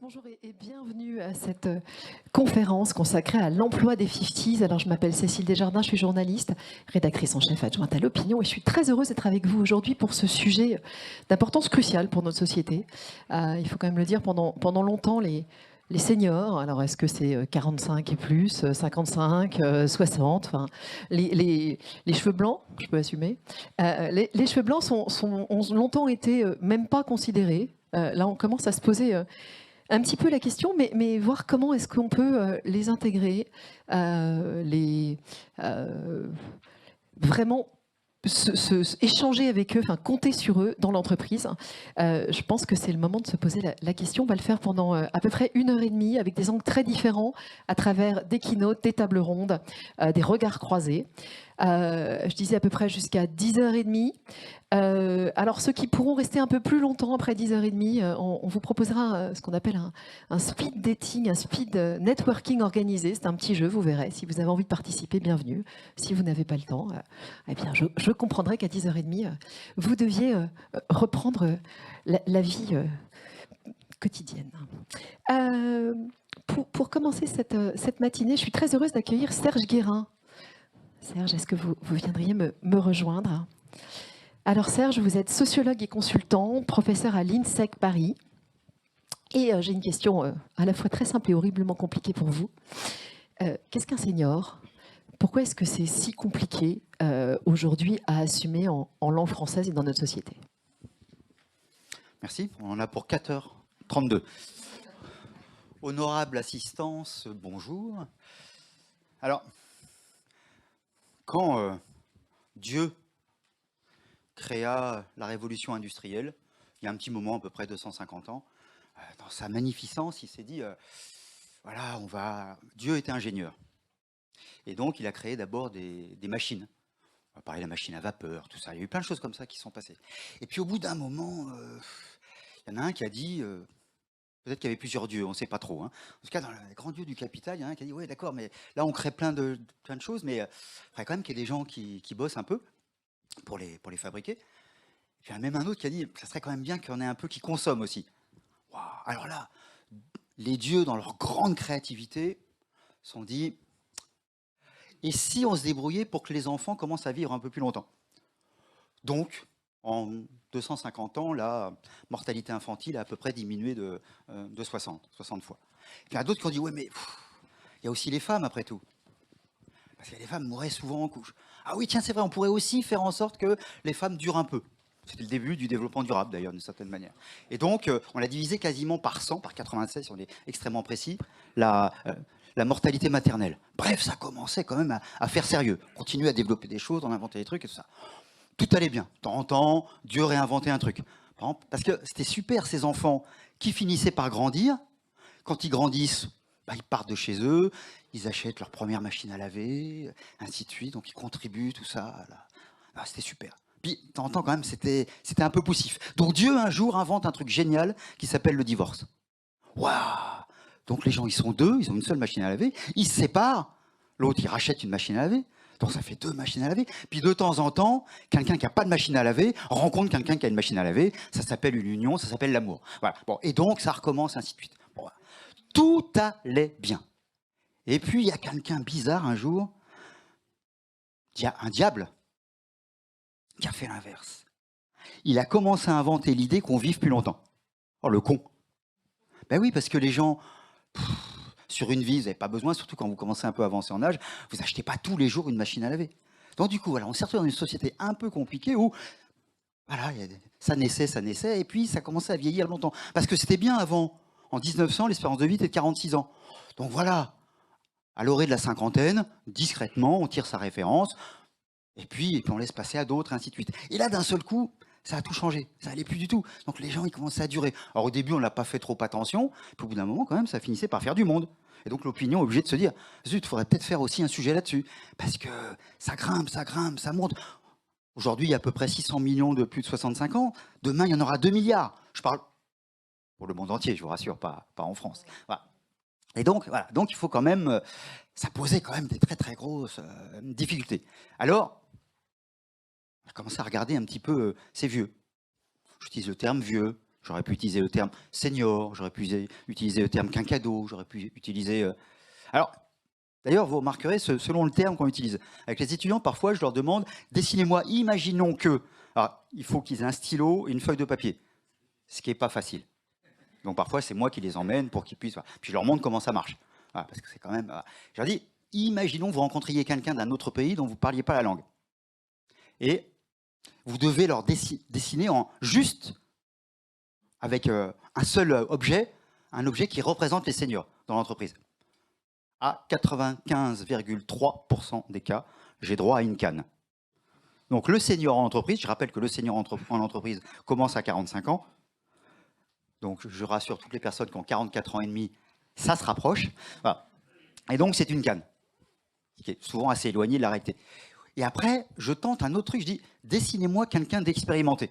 Bonjour et bienvenue à cette conférence consacrée à l'emploi des 50s. Alors, je m'appelle Cécile Desjardins, je suis journaliste, rédactrice en chef adjointe à l'Opinion et je suis très heureuse d'être avec vous aujourd'hui pour ce sujet d'importance cruciale pour notre société. Il faut quand même le dire, pendant longtemps, les seniors, alors est-ce que c'est 45 et plus, 55, 60, enfin, les cheveux blancs, je peux assumer, les cheveux blancs ont longtemps été même pas considérés. Là, on commence à se poser un petit peu la question, mais voir comment est-ce qu'on peut les intégrer, vraiment échanger avec eux, enfin compter sur eux dans l'entreprise. Je pense que c'est le moment de se poser la question. On va le faire pendant à peu près 1 heure et demie avec des angles très différents à travers des keynotes, des tables rondes, des regards croisés. Je disais à peu près jusqu'à 10h30. Alors ceux qui pourront rester un peu plus longtemps après 10h30, on vous proposera ce qu'on appelle un speed dating, un speed networking organisé. C'est un petit jeu, vous verrez. Si vous avez envie de participer, bienvenue. Si vous n'avez pas le temps, eh bien je comprendrai qu'à 10h30, vous deviez reprendre la vie quotidienne. Pour commencer cette matinée, je suis très heureuse d'accueillir Serge Guérin. Serge, est-ce que vous viendriez me rejoindre ? Alors Serge, vous êtes sociologue et consultant, professeur à l'INSEC Paris. Et j'ai une question à la fois très simple et horriblement compliquée pour vous. Qu'est-ce qu'un senior ? Pourquoi est-ce que c'est si compliqué aujourd'hui à assumer en langue française et dans notre société ? Merci, on en a pour 4h32. Honorable assistance, bonjour. Alors, quand Dieu créa la révolution industrielle, il y a un petit moment, à peu près 250 ans, dans sa magnificence, il s'est dit, voilà, Dieu était ingénieur. Et donc, il a créé d'abord des machines. On va parler de la machine à vapeur, tout ça. Il y a eu plein de choses comme ça qui sont passées. Et puis, au bout d'un moment, il y en a un qui a dit, peut-être qu'il y avait plusieurs dieux, on ne sait pas trop. Hein. En tout cas, dans les grands dieux du capital, il y en a un qui a dit, ouais, d'accord, mais là, on crée plein de choses, mais il faudrait quand même qu'il y ait des gens qui bossent un peu pour les fabriquer. Et puis, il y en a même un autre qui a dit, ça serait quand même bien qu'il y en ait un peu qui consomment aussi. Wow. Alors là, les dieux, dans leur grande créativité, se sont dit, et si on se débrouillait pour que les enfants commencent à vivre un peu plus longtemps ? Donc, en 250 ans, la mortalité infantile a à peu près diminué de 60 fois. Il y en a d'autres qui ont dit, ouais, mais il y a aussi les femmes après tout. Parce que les femmes mouraient souvent en couche. Ah oui, tiens, c'est vrai, on pourrait aussi faire en sorte que les femmes durent un peu. C'était le début du développement durable, d'ailleurs, d'une certaine manière. Et donc, on a divisé quasiment par 100, par 96, si on est extrêmement précis, la mortalité maternelle. Bref, ça commençait quand même à faire sérieux. On continuait à développer des choses, on inventait des trucs et tout ça. Tout allait bien. De temps en temps, Dieu réinventait un truc. Parce que c'était super, ces enfants qui finissaient par grandir. Quand ils grandissent, ils partent de chez eux, ils achètent leur première machine à laver, ainsi de suite. Donc ils contribuent, tout ça. C'était super. Puis, de temps en temps, quand même, c'était un peu poussif. Donc Dieu, un jour, invente un truc génial qui s'appelle le divorce. Waouh! Donc les gens, ils sont deux, ils ont une seule machine à laver, ils se séparent. L'autre, il rachète une machine à laver. Donc ça fait 2 machines à laver. Puis de temps en temps, quelqu'un qui n'a pas de machine à laver rencontre quelqu'un qui a une machine à laver. Ça s'appelle une union, ça s'appelle l'amour. Voilà. Bon, et donc ça recommence, ainsi de suite. Bon, voilà. Tout allait bien. Et puis il y a quelqu'un bizarre un jour, un diable, qui a fait l'inverse. Il a commencé à inventer l'idée qu'on vive plus longtemps. Oh le con. Ben oui, parce que les gens, sur une vie, vous n'avez pas besoin, surtout quand vous commencez un peu à avancer en âge, vous n'achetez pas tous les jours une machine à laver. Donc du coup, voilà, on s'est retrouvé dans une société un peu compliquée où voilà, ça naissait, et puis ça commençait à vieillir longtemps. Parce que c'était bien avant. En 1900, l'espérance de vie était de 46 ans. Donc voilà, à l'orée de la cinquantaine, discrètement, on tire sa référence, et puis on laisse passer à d'autres, et ainsi de suite. Et là, d'un seul coup, ça a tout changé. Ça allait plus du tout. Donc les gens, ils commençaient à durer. Alors au début, on n'a pas fait trop attention, puis au bout d'un moment, quand même, ça finissait par faire du monde. Et donc l'opinion est obligée de se dire, zut, il faudrait peut-être faire aussi un sujet là-dessus. Parce que ça grimpe, ça monte. Aujourd'hui, il y a à peu près 600 millions de plus de 65 ans. Demain, il y en aura 2 milliards. Je parle pour le monde entier, je vous rassure, pas en France. Voilà. Et donc, voilà. Donc, il faut quand même... ça posait quand même des très, très grosses difficultés. Alors, on a commencé à regarder un petit peu ces vieux. J'utilise le terme vieux. J'aurais pu utiliser le terme senior, j'aurais pu utiliser le terme quinquado, j'aurais pu utiliser... Alors, d'ailleurs, vous remarquerez, selon le terme qu'on utilise. Avec les étudiants, parfois, je leur demande, dessinez-moi, imaginons que... Alors, il faut qu'ils aient un stylo et une feuille de papier, ce qui n'est pas facile. Donc, parfois, c'est moi qui les emmène pour qu'ils puissent... Voilà. Puis, je leur montre comment ça marche. Voilà, parce que c'est quand même... Voilà. Je leur dis, imaginons que vous rencontriez quelqu'un d'un autre pays dont vous ne parliez pas la langue. Et vous devez leur dessiner en juste... avec un seul objet, un objet qui représente les seniors dans l'entreprise. À 95,3% des cas, j'ai droit à une canne. Donc le senior en entreprise, je rappelle que le senior en entreprise commence à 45 ans. Donc je rassure toutes les personnes qui ont 44 ans et demi, ça se rapproche. Voilà. Et donc c'est une canne, qui est souvent assez éloignée de la réalité. Et après, je tente un autre truc, je dis, dessinez-moi quelqu'un d'expérimenté.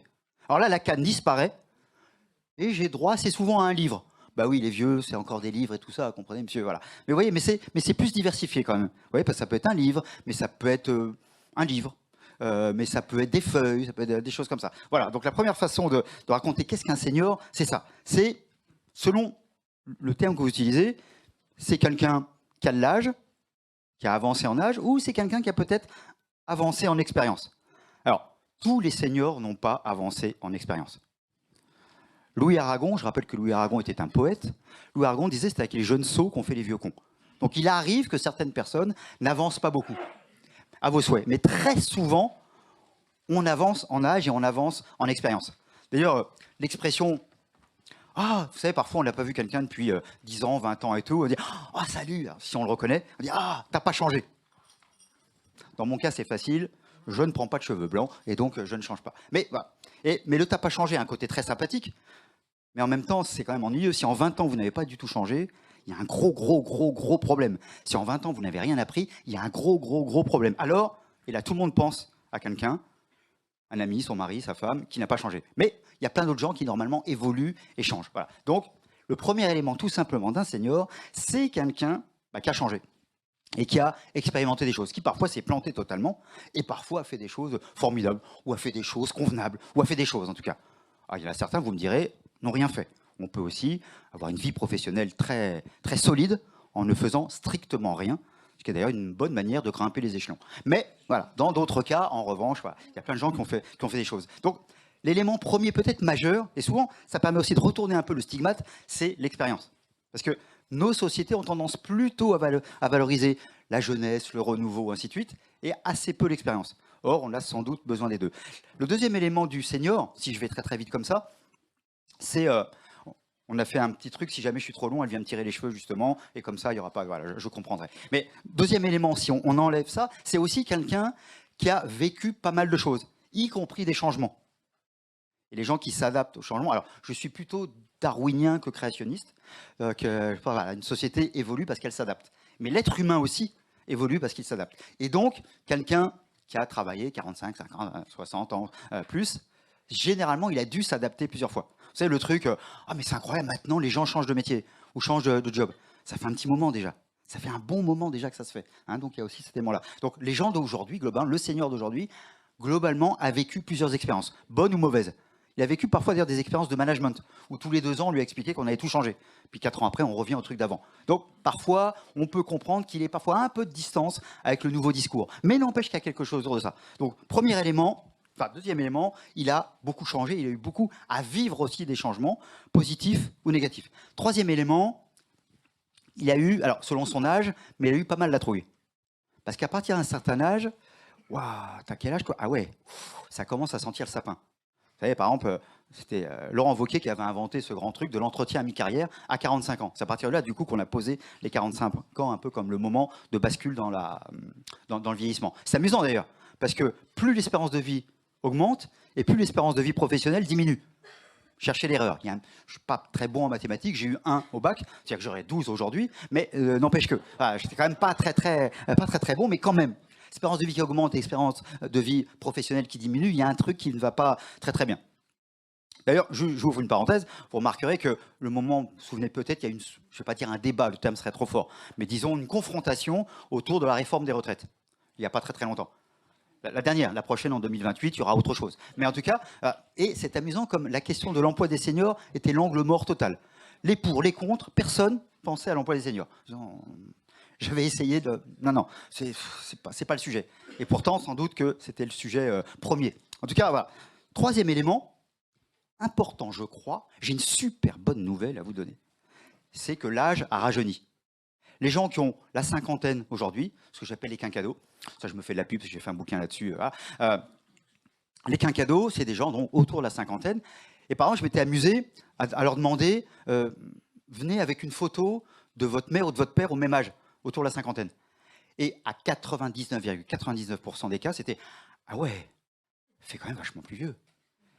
Alors là, la canne disparaît, et j'ai droit assez souvent à un livre. Bah oui, les vieux, c'est encore des livres et tout ça, comprenez, monsieur, voilà. Mais vous voyez, mais c'est plus diversifié quand même. Vous voyez, parce que ça peut être un livre, mais ça peut être un livre, mais ça peut être des feuilles, ça peut être des choses comme ça. Voilà, donc la première façon de raconter qu'est-ce qu'un senior, c'est ça. C'est, selon le terme que vous utilisez, c'est quelqu'un qui a de l'âge, qui a avancé en âge, ou c'est quelqu'un qui a peut-être avancé en expérience. Alors, tous les seniors n'ont pas avancé en expérience. Louis Aragon, je rappelle que Louis Aragon était un poète, Louis Aragon disait que c'était avec les jeunes sots qu'on fait les vieux cons. Donc il arrive que certaines personnes n'avancent pas beaucoup, à vos souhaits. Mais très souvent, on avance en âge et on avance en expérience. D'ailleurs, l'expression « Ah, vous savez, parfois on n'a pas vu quelqu'un depuis 10 ans, 20 ans et tout », on dit « Ah, salut !» Si on le reconnaît, on dit « Ah, t'as pas changé !» Dans mon cas, c'est facile, je ne prends pas de cheveux blancs et donc je ne change pas. Mais, voilà. Mais le « t'as pas changé » a un côté très sympathique. Mais en même temps, c'est quand même ennuyeux. Si en 20 ans, vous n'avez pas du tout changé, il y a un gros problème. Si en 20 ans, vous n'avez rien appris, il y a un gros problème. Alors, et là, tout le monde pense à quelqu'un, un ami, son mari, sa femme, qui n'a pas changé. Mais il y a plein d'autres gens qui, normalement, évoluent et changent. Voilà. Donc, le premier élément, tout simplement, d'un senior, c'est quelqu'un qui a changé et qui a expérimenté des choses, qui parfois s'est planté totalement et parfois a fait des choses formidables, ou a fait des choses convenables, ou a fait des choses, en tout cas. Alors, il y en a certains, vous me direz, n'ont rien fait. On peut aussi avoir une vie professionnelle très solide en ne faisant strictement rien, ce qui est d'ailleurs une bonne manière de grimper les échelons. Mais voilà, dans d'autres cas, en revanche, voilà, il y a plein de gens qui ont fait des choses. Donc, l'élément premier, peut-être majeur, et souvent, ça permet aussi de retourner un peu le stigmate, c'est l'expérience. Parce que nos sociétés ont tendance plutôt à valoriser la jeunesse, le renouveau, ainsi de suite, et assez peu l'expérience. Or, on a sans doute besoin des deux. Le deuxième élément du senior, si je vais très vite comme ça, c'est, on a fait un petit truc, si jamais je suis trop long, elle vient me tirer les cheveux justement, et comme ça, il n'y aura pas, voilà, je comprendrai. Mais deuxième élément, si on enlève ça, c'est aussi quelqu'un qui a vécu pas mal de choses, y compris des changements. Et les gens qui s'adaptent aux changements, alors je suis plutôt darwinien que créationniste, voilà, une société évolue parce qu'elle s'adapte. Mais l'être humain aussi évolue parce qu'il s'adapte. Et donc, quelqu'un qui a travaillé 45, 50, 60 ans plus, généralement, il a dû s'adapter plusieurs fois. Vous savez, le truc, ah mais c'est incroyable, maintenant les gens changent de métier ou changent de job. Ça fait un petit moment déjà. Ça fait un bon moment déjà que ça se fait. Hein, donc il y a aussi cet élément-là. Donc les gens d'aujourd'hui, globalement, le senior d'aujourd'hui, globalement, a vécu plusieurs expériences, bonnes ou mauvaises. Il a vécu parfois d'ailleurs des expériences de management, où tous les 2 ans, on lui a expliqué qu'on avait tout changé. Puis 4 ans après, on revient au truc d'avant. Donc parfois, on peut comprendre qu'il est parfois un peu de distance avec le nouveau discours. Mais n'empêche qu'il y a quelque chose autour de ça. Donc premier élément, enfin, deuxième élément, il a beaucoup changé, il a eu beaucoup à vivre aussi des changements, positifs ou négatifs. Troisième élément, il a eu, alors selon son âge, mais il a eu pas mal la trouille. Parce qu'à partir d'un certain âge, waouh, t'as quel âge toi? Ah ouais, ça commence à sentir le sapin. Vous savez, par exemple, c'était Laurent Wauquiez qui avait inventé ce grand truc de l'entretien à mi-carrière à 45 ans. C'est à partir de là, du coup, qu'on a posé les 45 ans un peu comme le moment de bascule dans le vieillissement. C'est amusant d'ailleurs, parce que plus l'espérance de vie augmente et plus l'espérance de vie professionnelle diminue. Cherchez l'erreur. Je ne suis pas très bon en mathématiques, j'ai eu 1 au bac, c'est-à-dire que j'aurais 12 aujourd'hui, mais n'empêche que j'étais quand même pas très bon, mais quand même. Espérance de vie qui augmente et espérance de vie professionnelle qui diminue, il y a un truc qui ne va pas très bien. D'ailleurs, j'ouvre une parenthèse, vous remarquerez que le moment, vous vous souvenez peut-être, il y a je ne vais pas dire un débat, le terme serait trop fort, mais disons une confrontation autour de la réforme des retraites, il n'y a pas très longtemps. la dernière, la prochaine en 2028, il y aura autre chose. Mais en tout cas, et c'est amusant comme la question de l'emploi des seniors était l'angle mort total. Les pour, les contre, personne pensait à l'emploi des seniors. J'avais essayé de... Non, c'est pas le sujet. Et pourtant, sans doute que c'était le sujet premier. En tout cas, voilà. Troisième élément, important, je crois, j'ai une super bonne nouvelle à vous donner. C'est que l'âge a rajeuni. Les gens qui ont la cinquantaine aujourd'hui, ce que j'appelle les quinquados, ça je me fais de la pub parce que j'ai fait un bouquin là-dessus. Les quinquados, c'est des gens dont, autour de la cinquantaine. Et par exemple, je m'étais amusé à leur demander, venez avec une photo de votre mère ou de votre père au même âge, autour de la cinquantaine. Et à 99,99% des cas, c'était « Ah ouais, fait quand même vachement plus vieux.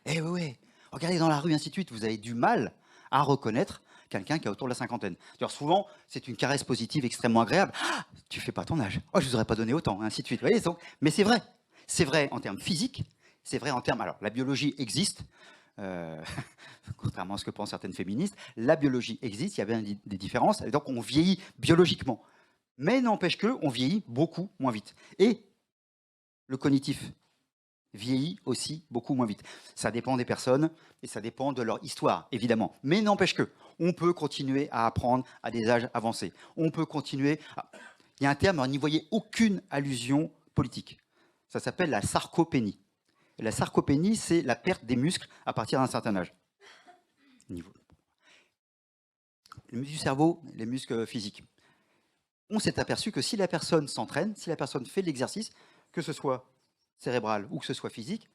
Eh ouais, regardez dans la rue, ainsi de suite, vous avez du mal à reconnaître quelqu'un qui a autour de la cinquantaine. D'ailleurs, souvent, c'est une caresse positive extrêmement agréable. Ah, tu fais pas ton âge. Oh, je ne vous aurais pas donné autant, ainsi de suite. Vous voyez, donc, mais c'est vrai. C'est vrai en termes physiques. C'est vrai en termes... Alors, la biologie existe. Contrairement à ce que pensent certaines féministes, la biologie existe. Il y a bien des différences. Et donc, on vieillit biologiquement. Mais n'empêche qu'on vieillit beaucoup moins vite. Et le cognitif vieillit aussi beaucoup moins vite. Ça dépend des personnes et ça dépend de leur histoire, évidemment. Mais n'empêche que on peut continuer à apprendre à des âges avancés. On peut continuer... Il y a un terme, on n'y voyait aucune allusion politique. Ça s'appelle la sarcopénie. Et la sarcopénie, c'est la perte des muscles à partir d'un certain âge. Les muscles du cerveau, les muscles physiques. On s'est aperçu que si la personne s'entraîne, si la personne fait de l'exercice, que ce soit cérébral ou que ce soit physique,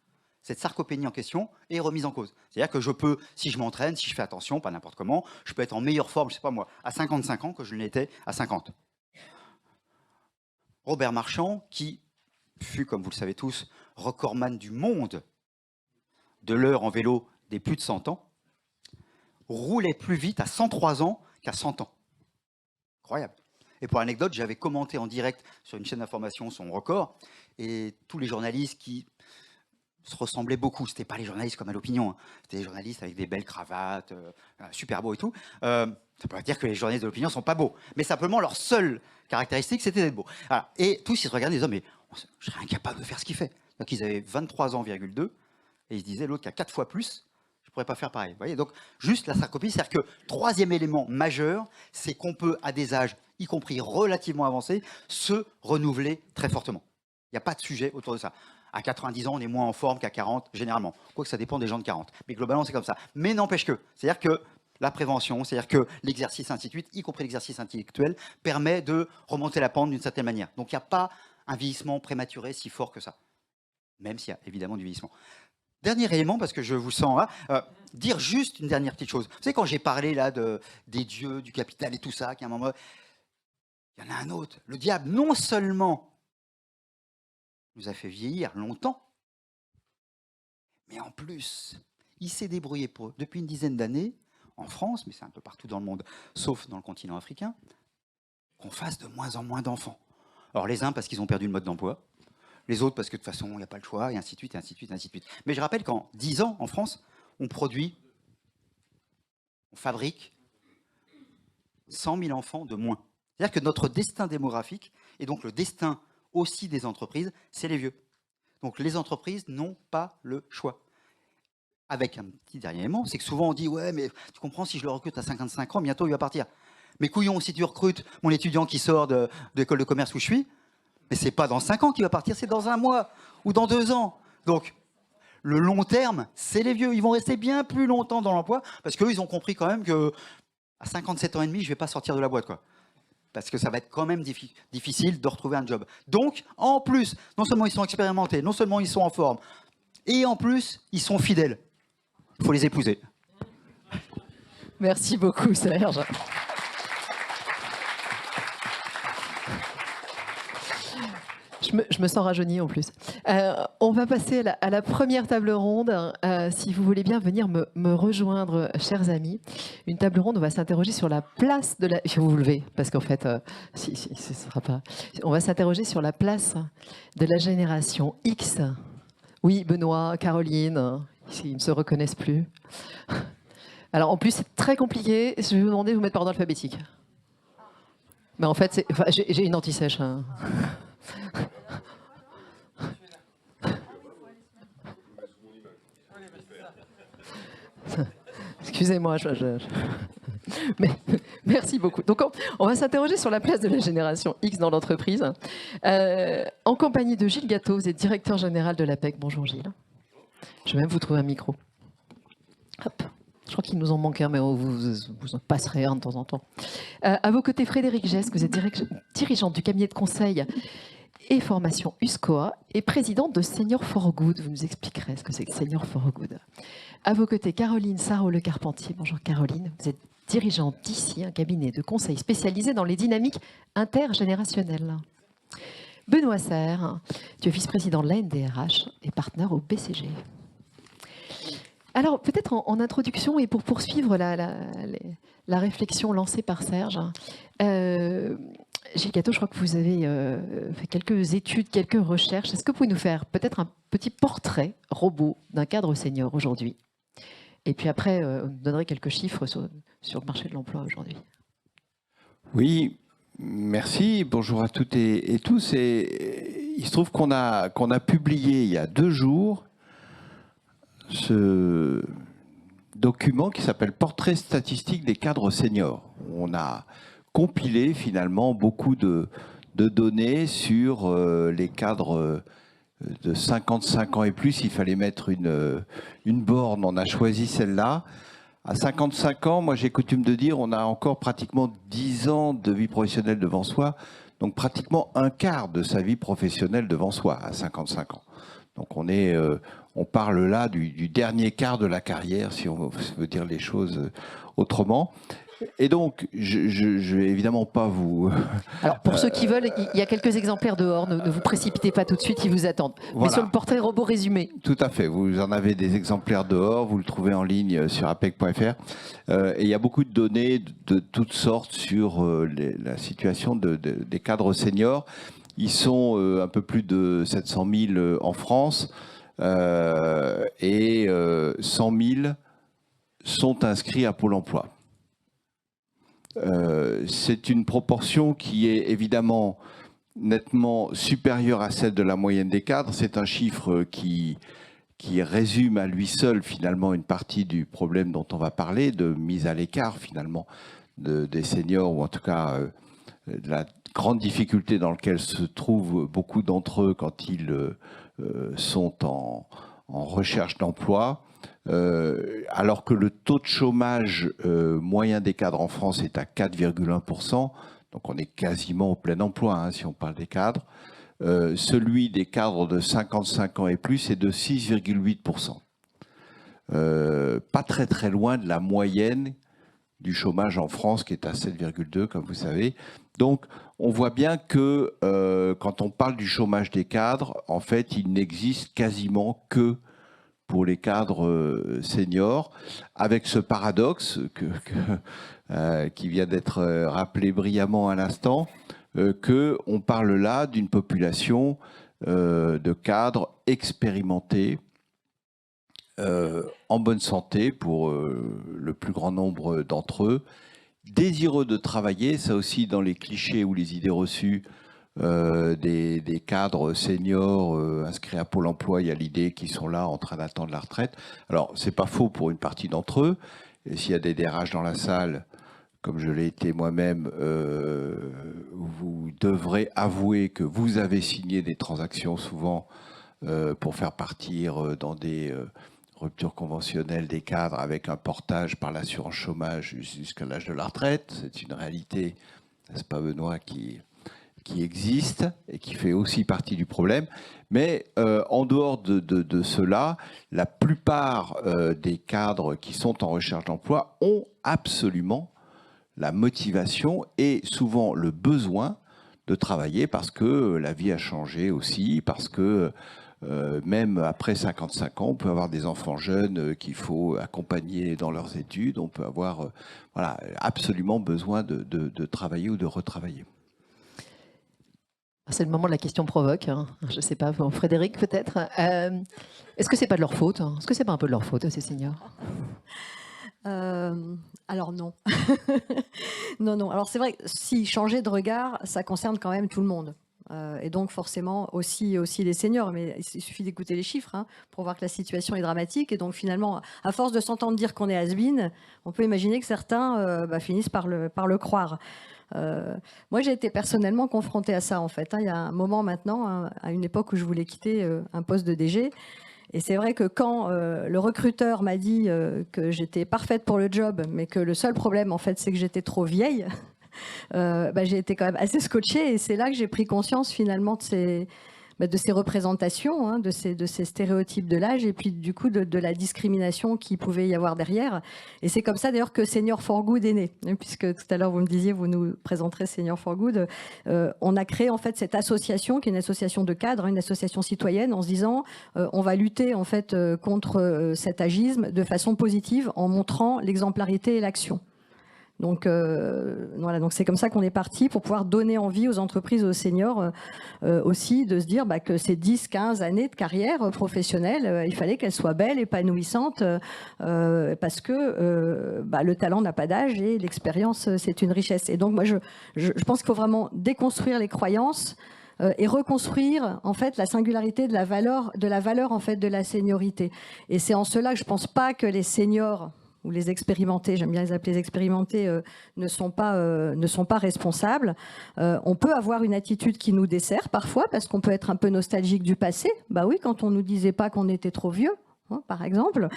cette sarcopénie en question est remise en cause. C'est-à-dire que je peux, si je m'entraîne, si je fais attention, pas n'importe comment, je peux être en meilleure forme, je ne sais pas moi, à 55 ans que je ne l'étais à 50. Robert Marchand, qui fut, comme vous le savez tous, recordman du monde de l'heure en vélo des plus de 100 ans, roulait plus vite à 103 ans qu'à 100 ans. Incroyable. Et pour l'anecdote, j'avais commenté en direct sur une chaîne d'information son record, et tous les journalistes qui se ressemblaient beaucoup, ce n'étaient pas les journalistes comme à l'opinion, hein. C'était des journalistes avec des belles cravates, super beaux et tout. Ça ne veut pas dire que les journalistes de l'opinion ne sont pas beaux, mais simplement leur seule caractéristique, c'était d'être beaux. Voilà. Et tous, ils se regardaient, ils se disaient, mais je serais incapable de faire ce qu'il fait. Donc ils avaient 23 ans,2, et ils se disaient, l'autre qui a 4 fois plus, je ne pourrais pas faire pareil. Vous voyez, donc, juste la sarcopénie, c'est-à-dire que troisième élément majeur, c'est qu'on peut, à des âges, y compris relativement avancés, se renouveler très fortement. Il n'y a pas de sujet autour de ça. À 90 ans, on est moins en forme qu'à 40, généralement. Quoique ça dépend des gens de 40. Mais globalement, c'est comme ça. Mais n'empêche que, c'est-à-dire que la prévention, c'est-à-dire que l'exercice, ainsi de suite, y compris l'exercice intellectuel, permet de remonter la pente d'une certaine manière. Donc, il n'y a pas un vieillissement prématuré si fort que ça. Même s'il y a évidemment du vieillissement. Dernier élément, parce que je vous sens là, dire juste une dernière petite chose. Vous savez, quand j'ai parlé là des dieux, du capital et tout ça, qu'à un moment, il y en a un autre. Le diable, non seulement nous a fait vieillir longtemps, mais en plus, il s'est débrouillé depuis une dizaine d'années, en France, mais c'est un peu partout dans le monde, sauf dans le continent africain, qu'on fasse de moins en moins d'enfants. Alors les uns parce qu'ils ont perdu le mode d'emploi, les autres parce que de toute façon, il n'y a pas le choix, et ainsi de suite, et ainsi de suite, et ainsi de suite. Mais je rappelle qu'en 10 ans, en France, on fabrique 100 000 enfants de moins. C'est-à-dire que notre destin démographique, et donc le destin aussi des entreprises, c'est les vieux. Donc les entreprises n'ont pas le choix. Avec un petit dernier élément, c'est que souvent on dit « Ouais, mais tu comprends, si je le recrute à 55 ans, bientôt il va partir. » Mais couillon, si tu recrutes mon étudiant qui sort de l'école de commerce où je suis, mais c'est pas dans 5 ans qu'il va partir, c'est dans 1 mois ou dans 2 ans. Donc, le long terme, c'est les vieux. Ils vont rester bien plus longtemps dans l'emploi parce qu'eux, ils ont compris quand même qu'à 57 ans et demi, je ne vais pas sortir de la boîte, quoi. Parce que ça va être quand même difficile de retrouver un job. Donc, en plus, non seulement ils sont expérimentés, non seulement ils sont en forme, et en plus, ils sont fidèles. Il faut les épouser. Merci beaucoup, Serge. Je me sens rajeunie en plus. On va passer à la première table ronde. Si vous voulez bien venir me rejoindre, chers amis. Une table ronde, on va s'interroger sur la place de la... Il faut vous lever, parce qu'en fait, ce sera pas... On va s'interroger sur la place de la génération X. Oui, Benoît, Caroline, ils ne se reconnaissent plus. Alors, en plus, c'est très compliqué. Je vais vous demander de vous mettre par ordre alphabétique. Mais en fait, j'ai une anti-sèche. Hein. Excusez-moi, Mais, merci beaucoup. Donc, on va s'interroger sur la place de la génération X dans l'entreprise. En compagnie de Gilles Gâteau, vous êtes directeur général de l'APEC. Bonjour Gilles. Je vais même vous trouver un micro. Hop. Je crois qu'il nous en manque un, mais vous en passerez un de temps en temps. À vos côtés, Frédéric Gesque, vous êtes dirigeant du cabinet de conseil et formation USCOA et président de Senior for Good. Vous nous expliquerez ce que c'est que Senior for Good. À vos côtés, Caroline Sarrault-Le-Carpentier. Bonjour Caroline. Vous êtes dirigeante d'ici, un cabinet de conseil spécialisé dans les dynamiques intergénérationnelles. Benoît Serre, tu es vice-président de l'ANDRH et partenaire au BCG. Alors, peut-être en introduction et pour poursuivre la réflexion lancée par Serge, Gilles Gâteau, je crois que vous avez fait quelques études, quelques recherches. Est-ce que vous pouvez nous faire peut-être un petit portrait robot d'un cadre senior aujourd'hui? Et puis après, on nous donnerait quelques chiffres sur le marché de l'emploi aujourd'hui. Oui, merci. Bonjour à toutes et tous. Et il se trouve qu'on a publié il y a 2 jours ce document qui s'appelle Portrait statistique des cadres seniors. On a compilé finalement beaucoup de données sur les cadres de 55 ans et plus. Il fallait mettre une borne, on a choisi celle-là. À 55 ans, moi j'ai coutume de dire, on a encore pratiquement 10 ans de vie professionnelle devant soi, donc pratiquement un quart de sa vie professionnelle devant soi à 55 ans. Donc on parle là du dernier quart de la carrière, si on veut dire les choses autrement. Et donc, je vais évidemment pas vous... Alors, pour ceux qui veulent, il y a quelques exemplaires dehors, ne vous précipitez pas tout de suite, ils vous attendent. Voilà. Mais sur le portrait robot résumé. Tout à fait, vous en avez des exemplaires dehors, vous le trouvez en ligne sur apec.fr. Et il y a beaucoup de données de toutes sortes sur la situation des cadres seniors. Ils sont un peu plus de 700 000 en France et 100 000 sont inscrits à Pôle emploi. C'est une proportion qui est évidemment nettement supérieure à celle de la moyenne des cadres. C'est un chiffre qui résume à lui seul finalement une partie du problème dont on va parler, de mise à l'écart finalement des seniors, ou en tout cas de la grande difficulté dans laquelle se trouvent beaucoup d'entre eux quand ils sont en recherche d'emploi. Alors que le taux de chômage moyen des cadres en France est à 4,1%, donc on est quasiment au plein emploi hein, si on parle des cadres. Celui des cadres de 55 ans et plus est de 6,8%. Pas très très loin de la moyenne du chômage en France qui est à 7,2 comme vous savez. Donc on voit bien que quand on parle du chômage des cadres, en fait il n'existe quasiment que pour les cadres seniors, avec ce paradoxe qui vient d'être rappelé brillamment à l'instant, qu'on parle là d'une population de cadres expérimentés, en bonne santé pour le plus grand nombre d'entre eux, désireux de travailler, ça aussi dans les clichés ou les idées reçues, des cadres seniors inscrits à Pôle emploi, il y a l'idée qu'ils sont là en train d'attendre la retraite. Alors, c'est pas faux pour une partie d'entre eux. Et s'il y a des DRH dans la salle, comme je l'ai été moi-même, vous devrez avouer que vous avez signé des transactions souvent pour faire partir dans des ruptures conventionnelles des cadres avec un portage par l'assurance chômage jusqu'à l'âge de la retraite. C'est une réalité, n'est-ce pas Benoît, qui existe et qui fait aussi partie du problème. Mais en dehors de cela, la plupart des cadres qui sont en recherche d'emploi ont absolument la motivation et souvent le besoin de travailler parce que la vie a changé aussi, parce que même après 55 ans, on peut avoir des enfants jeunes qu'il faut accompagner dans leurs études, on peut avoir voilà, absolument besoin de travailler ou de retravailler. C'est le moment de la question provoque. Hein. Je ne sais pas, Frédéric peut-être. Est-ce que c'est pas de leur faute? Est-ce que c'est pas un peu de leur faute, ces seniors? Alors non. Non. Alors c'est vrai que si changer de regard, ça concerne quand même tout le monde. Et donc forcément aussi les seniors, mais il suffit d'écouter les chiffres pour voir que la situation est dramatique. Et donc finalement, à force de s'entendre dire qu'on est has-been, on peut imaginer que certains finissent par le croire. Moi, j'ai été personnellement confrontée à ça, en fait. Il y a un moment maintenant, à une époque où je voulais quitter un poste de DG. Et c'est vrai que quand le recruteur m'a dit que j'étais parfaite pour le job, mais que le seul problème, en fait, c'est que j'étais trop vieille, j'ai été quand même assez scotchée. Et c'est là que j'ai pris conscience, finalement, de ces représentations, de ces stéréotypes de l'âge, et puis du coup de la discrimination qu'il pouvait y avoir derrière. Et c'est comme ça d'ailleurs que Senior for Good est né, puisque tout à l'heure vous me disiez, vous nous présenterez Senior for Good. On a créé en fait cette association, qui est une association de cadres, une association citoyenne, en se disant on va lutter en fait contre cet agisme de façon positive, en montrant l'exemplarité et l'action. Donc voilà, donc c'est comme ça qu'on est parti pour pouvoir donner envie aux entreprises, aux seniors aussi de se dire que ces 10-15 années de carrière professionnelle, il fallait qu'elles soient belles, épanouissantes, parce que le talent n'a pas d'âge et l'expérience, c'est une richesse. Et donc moi, je pense qu'il faut vraiment déconstruire les croyances et reconstruire en fait la singularité de la valeur en fait de la seniorité. Et c'est en cela que je pense pas que les seniors ou les expérimentés, j'aime bien les appeler les expérimentés, ne sont pas responsables. On peut avoir une attitude qui nous dessert parfois, parce qu'on peut être un peu nostalgique du passé. Bah oui, quand on nous disait pas qu'on était trop vieux, par exemple.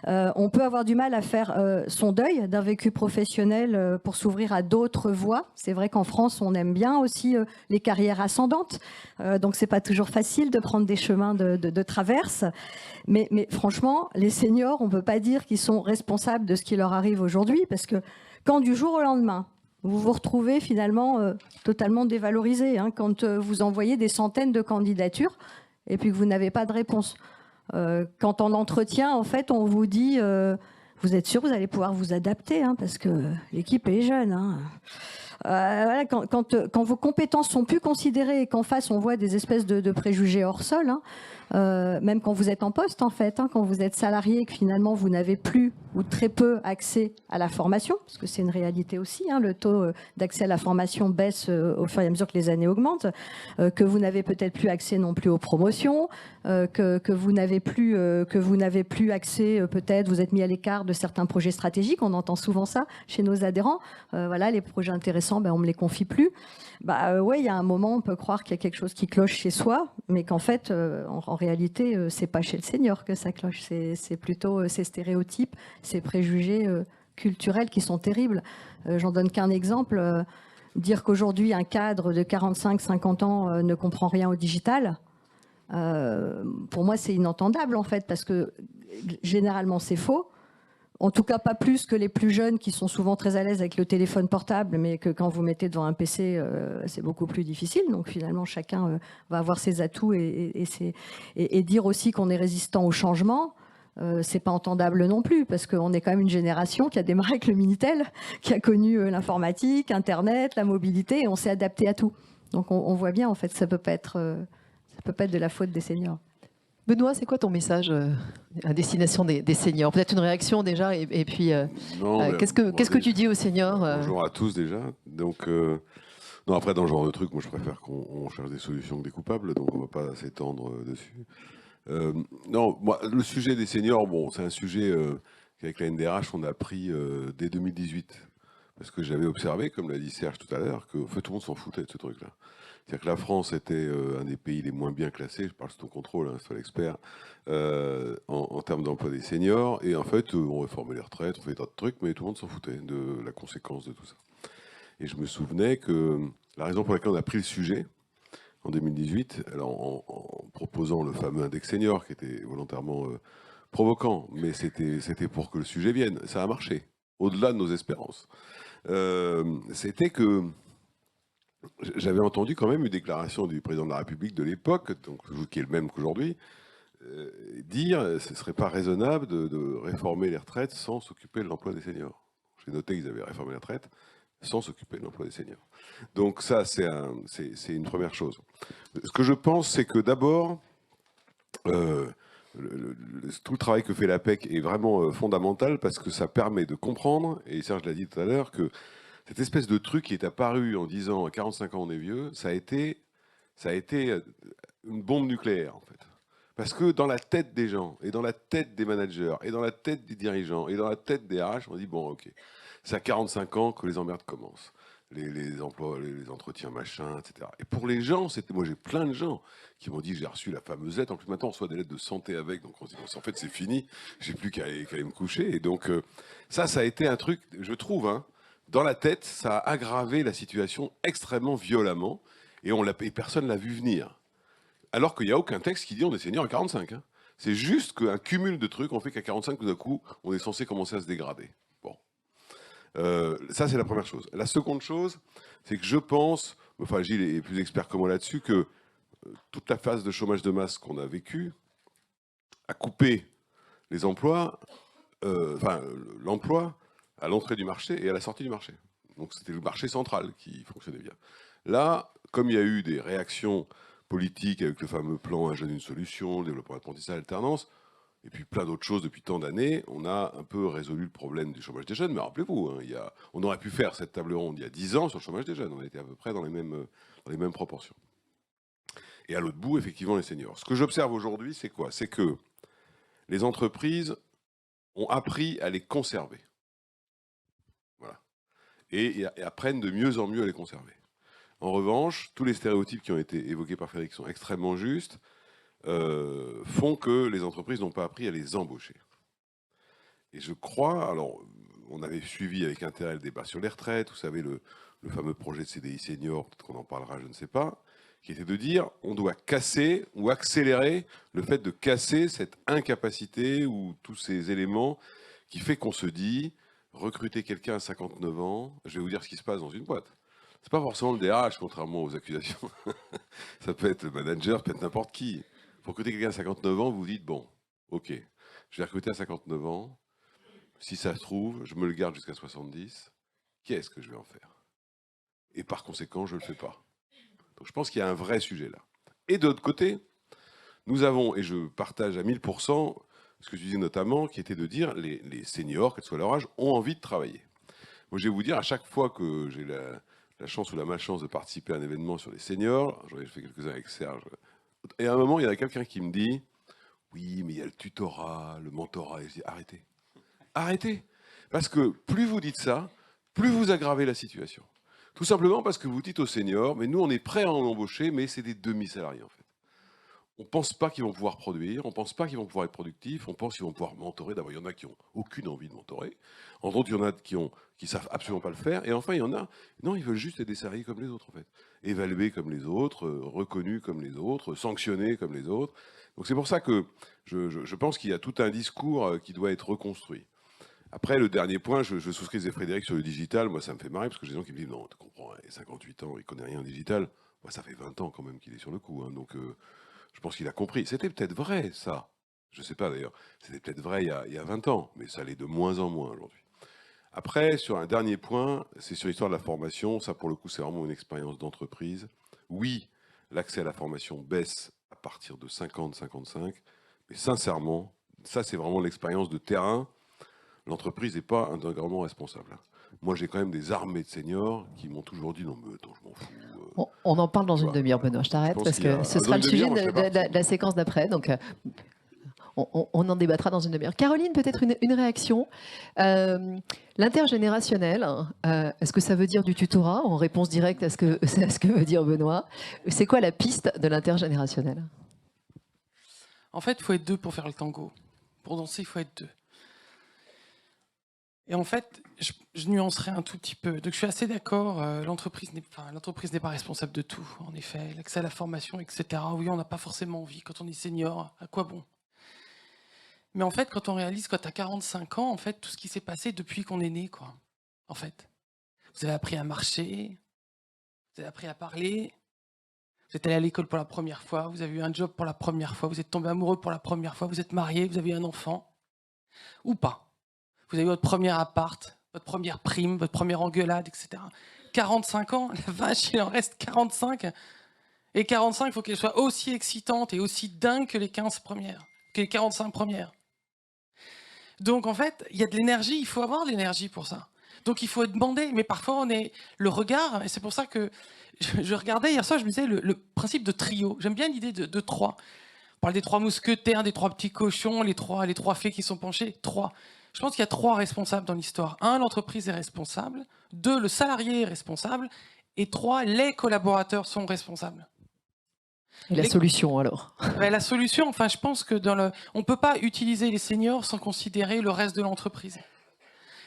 On peut avoir du mal à faire son deuil d'un vécu professionnel pour s'ouvrir à d'autres voies. C'est vrai qu'en France, on aime bien aussi les carrières ascendantes. Donc, c'est pas toujours facile de prendre des chemins de traverse. Mais franchement, les seniors, on peut pas dire qu'ils sont responsables de ce qui leur arrive aujourd'hui, parce que quand du jour au lendemain, vous vous retrouvez finalement totalement dévalorisé, quand vous envoyez des centaines de candidatures et puis que vous n'avez pas de réponse. Quand en entretien, en fait, on vous dit vous êtes sûr que vous allez pouvoir vous adapter, parce que l'équipe est jeune. Voilà, quand vos compétences sont plus considérées et qu'en face on voit des espèces de préjugés hors sol, même quand vous êtes en poste en fait, quand vous êtes salarié et que finalement vous n'avez plus ou très peu accès à la formation, parce que c'est une réalité aussi, le taux d'accès à la formation baisse au fur et à mesure que les années augmentent, que vous n'avez peut-être plus accès non plus aux promotions, que vous n'avez plus accès, peut-être vous êtes mis à l'écart de certains projets stratégiques, on entend souvent ça chez nos adhérents, voilà, les projets intéressants, on me les confie plus. Ouais, il y a un moment, on peut croire qu'il y a quelque chose qui cloche chez soi, mais qu'en fait, en réalité, c'est pas chez le senior que ça cloche, c'est plutôt ces stéréotypes, ces préjugés culturels qui sont terribles. J'en donne qu'un exemple. Dire qu'aujourd'hui, un cadre de 45-50 ans ne comprend rien au digital, pour moi, c'est inentendable, en fait, parce que généralement, c'est faux. En tout cas, pas plus que les plus jeunes qui sont souvent très à l'aise avec le téléphone portable, mais que quand vous mettez devant un PC, c'est beaucoup plus difficile. Donc finalement, chacun va avoir ses atouts et dire aussi qu'on est résistant au changement, c'est pas entendable non plus, parce qu'on est quand même une génération qui a démarré avec le Minitel, qui a connu l'informatique, Internet, la mobilité, et on s'est adapté à tout. Donc on voit bien, en fait, ça peut pas être de la faute des seniors. Benoît, c'est quoi ton message à destination des seniors? Peut-être une réaction déjà, et puis qu'est-ce que tu dis aux seniors Bonjour à tous déjà. Donc, non, après, dans ce genre de truc, moi je préfère qu'on cherche des solutions que des coupables, donc on ne va pas s'étendre dessus. Non, moi, le sujet des seniors, c'est un sujet qu'avec la NDRH, on a pris dès 2018. Parce que j'avais observé, comme l'a dit Serge tout à l'heure, que en fait, tout le monde s'en foutait de ce truc-là. C'est-à-dire que la France était un des pays les moins bien classés, je parle sous ton contrôle, c'est toi l'expert, en termes d'emploi des seniors. Et en fait, on réformait les retraites, on fait des tas de trucs, mais tout le monde s'en foutait de la conséquence de tout ça. Et je me souvenais que la raison pour laquelle on a pris le sujet, en 2018, alors en proposant le fameux index senior, qui était volontairement provoquant, mais c'était pour que le sujet vienne. Ça a marché, au-delà de nos espérances. C'était que j'avais entendu quand même une déclaration du président de la République de l'époque, qui est le même qu'aujourd'hui, dire que ce ne serait pas raisonnable de réformer les retraites sans s'occuper de l'emploi des seniors. J'ai noté qu'ils avaient réformé les retraites sans s'occuper de l'emploi des seniors. Donc ça, c'est une première chose. Ce que je pense, c'est que d'abord, tout le travail que fait l'APEC est vraiment fondamental parce que ça permet de comprendre, et Serge l'a dit tout à l'heure, que cette espèce de truc qui est apparu en disant à 45 ans on est vieux, ça a été ça a été une bombe nucléaire, en fait. Parce que dans la tête des gens, et dans la tête des managers, et dans la tête des dirigeants, et dans la tête des RH, on dit, bon, ok, c'est à 45 ans que les emmerdes commencent. Les emplois, les entretiens, machin, etc. Et pour les gens, moi j'ai plein de gens qui m'ont dit, j'ai reçu la fameuse lettre, en plus maintenant on reçoit des lettres de santé avec, donc on se dit, bon, en fait c'est fini, j'ai plus qu'à aller me coucher. Et donc ça a été un truc, je trouve, hein, dans la tête, ça a aggravé la situation extrêmement violemment, et personne ne l'a vu venir. Alors qu'il n'y a aucun texte qui dit on est senior à 45. Hein. C'est juste qu'un cumul de trucs ont fait qu'à 45, tout d'un coup, on est censé commencer à se dégrader. Bon. Ça, c'est la première chose. La seconde chose, c'est que je pense, enfin Gilles est plus expert que moi là-dessus, que toute la phase de chômage de masse qu'on a vécue a coupé les emplois, l'emploi à l'entrée du marché et à la sortie du marché. Donc c'était le marché central qui fonctionnait bien. Là, comme il y a eu des réactions politiques avec le fameux plan Un jeune, une solution, le développement d'apprentissage, alternance, et puis plein d'autres choses depuis tant d'années, on a un peu résolu le problème du chômage des jeunes. Mais rappelez-vous, hein, on aurait pu faire cette table ronde il y a 10 ans sur le chômage des jeunes. On était à peu près dans les mêmes proportions. Et à l'autre bout, effectivement, les seniors. Ce que j'observe aujourd'hui, c'est quoi? C'est que les entreprises ont appris à les conserver. Voilà. Et apprennent de mieux en mieux à les conserver. En revanche, tous les stéréotypes qui ont été évoqués par Frédéric sont extrêmement justes, font que les entreprises n'ont pas appris à les embaucher. Et je crois, alors on avait suivi avec intérêt le débat sur les retraites, vous savez, le fameux projet de CDI senior, peut-être qu'on en parlera, je ne sais pas, qui était de dire on doit casser ou accélérer le fait de casser cette incapacité ou tous ces éléments qui fait qu'on se dit recruter quelqu'un à 59 ans, je vais vous dire ce qui se passe dans une boîte. C'est pas forcément le DRH, contrairement aux accusations. Ça peut être le manager, peut être n'importe qui. Pour recruter quelqu'un à 59 ans, vous vous dites, bon, ok, je vais recruter à 59 ans, si ça se trouve, je me le garde jusqu'à 70, qu'est-ce que je vais en faire? Et par conséquent, je ne le fais pas. Donc je pense qu'il y a un vrai sujet là. Et de l'autre côté, nous avons, et je partage à 1000% ce que tu dis notamment, qui était de dire les seniors, quel que soit leur âge, ont envie de travailler. Moi, je vais vous dire, à chaque fois que j'ai la chance ou la malchance de participer à un événement sur les seniors, j'en ai fait quelques-uns avec Serge, et à un moment, il y a quelqu'un qui me dit « Oui, mais il y a le tutorat, le mentorat. » Et je dis « Arrêtez. Arrêtez. Parce que plus vous dites ça, plus vous aggravez la situation. Tout simplement parce que vous dites aux seniors « Mais nous, on est prêts à en embaucher, mais c'est des demi-salariés, en fait. » On ne pense pas qu'ils vont pouvoir produire, on ne pense pas qu'ils vont pouvoir être productifs, on pense qu'ils vont pouvoir mentorer. D'abord, il y en a qui n'ont aucune envie de mentorer. En d'autres, il y en a qui ne savent absolument pas le faire. Et enfin, il y en a, non, ils veulent juste être des salariés comme les autres, en fait. Évalués comme les autres, reconnus comme les autres, sanctionnés comme les autres. Donc c'est pour ça que je pense qu'il y a tout un discours qui doit être reconstruit. Après, le dernier point, je souscris à Frédéric sur le digital. Moi, ça me fait marrer, parce que j'ai des gens qui me disent « Non, tu comprends, il a 58 ans, il ne connaît rien en digital. » Moi, ça fait 20 ans quand même qu'il est sur le coup. Hein, donc... je pense qu'il a compris. C'était peut-être vrai, ça. Je ne sais pas d'ailleurs. C'était peut-être vrai il y a 20 ans, mais ça l'est de moins en moins aujourd'hui. Après, sur un dernier point, c'est sur l'histoire de la formation. Ça, pour le coup, c'est vraiment une expérience d'entreprise. Oui, l'accès à la formation baisse à partir de 50-55, mais sincèrement, ça, c'est vraiment l'expérience de terrain. L'entreprise n'est pas intégralement responsable. Moi, j'ai quand même des armées de seniors qui m'ont toujours dit « Non, mais attends, je m'en fous. » On en parle dans une demi-heure, Benoît. Je t'arrête parce que ce sera le sujet de la séquence d'après. Donc, on en débattra dans une demi-heure. Caroline, peut-être une réaction. L'intergénérationnel, est-ce que ça veut dire du tutorat en réponse directe à ce que veut dire Benoît? C'est quoi la piste de l'intergénérationnel? En fait, il faut être deux pour faire le tango. Pour danser, il faut être deux. Et en fait, je nuancerai un tout petit peu. Donc je suis assez d'accord, l'entreprise n'est pas responsable de tout, en effet. L'accès à la formation, etc. Oui, on n'a pas forcément envie. Quand on est senior, à quoi bon? Mais en fait, quand on réalise, quand tu as 45 ans, en fait, tout ce qui s'est passé depuis qu'on est né, quoi. En fait, vous avez appris à marcher, vous avez appris à parler, vous êtes allé à l'école pour la première fois, vous avez eu un job pour la première fois, vous êtes tombé amoureux pour la première fois, vous êtes marié, vous avez eu un enfant, ou pas. Vous avez votre premier appart, votre première prime, votre première engueulade, etc. 45 ans, la vache, il en reste 45. Et 45, il faut qu'elle soit aussi excitante et aussi dingue que les 15 premières, que les 45 premières. Donc en fait, il y a de l'énergie, il faut avoir de l'énergie pour ça. Donc il faut demander, mais parfois on est le regard, et c'est pour ça que je regardais hier soir, je me disais le principe de trio. J'aime bien l'idée de trois. On parle des 3 mousquetaires, des 3 petits cochons, les trois fées qui sont penchés. 3. Je pense qu'il y a 3 responsables dans l'histoire. 1, l'entreprise est responsable. 2, le salarié est responsable. Et 3, les collaborateurs sont responsables. Et la solution alors? La solution, enfin, je pense que on ne peut pas utiliser les seniors sans considérer le reste de l'entreprise.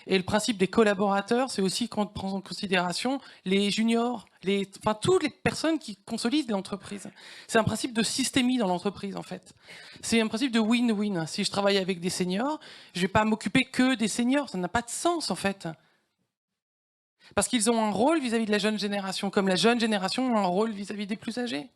Et le principe des collaborateurs, c'est aussi qu'on prend en considération les juniors, enfin, toutes les personnes qui consolident l'entreprise. C'est un principe de systémie dans l'entreprise, en fait. C'est un principe de win-win. Si je travaille avec des seniors, je ne vais pas m'occuper que des seniors. Ça n'a pas de sens, en fait. Parce qu'ils ont un rôle vis-à-vis de la jeune génération, comme la jeune génération a un rôle vis-à-vis des plus âgés.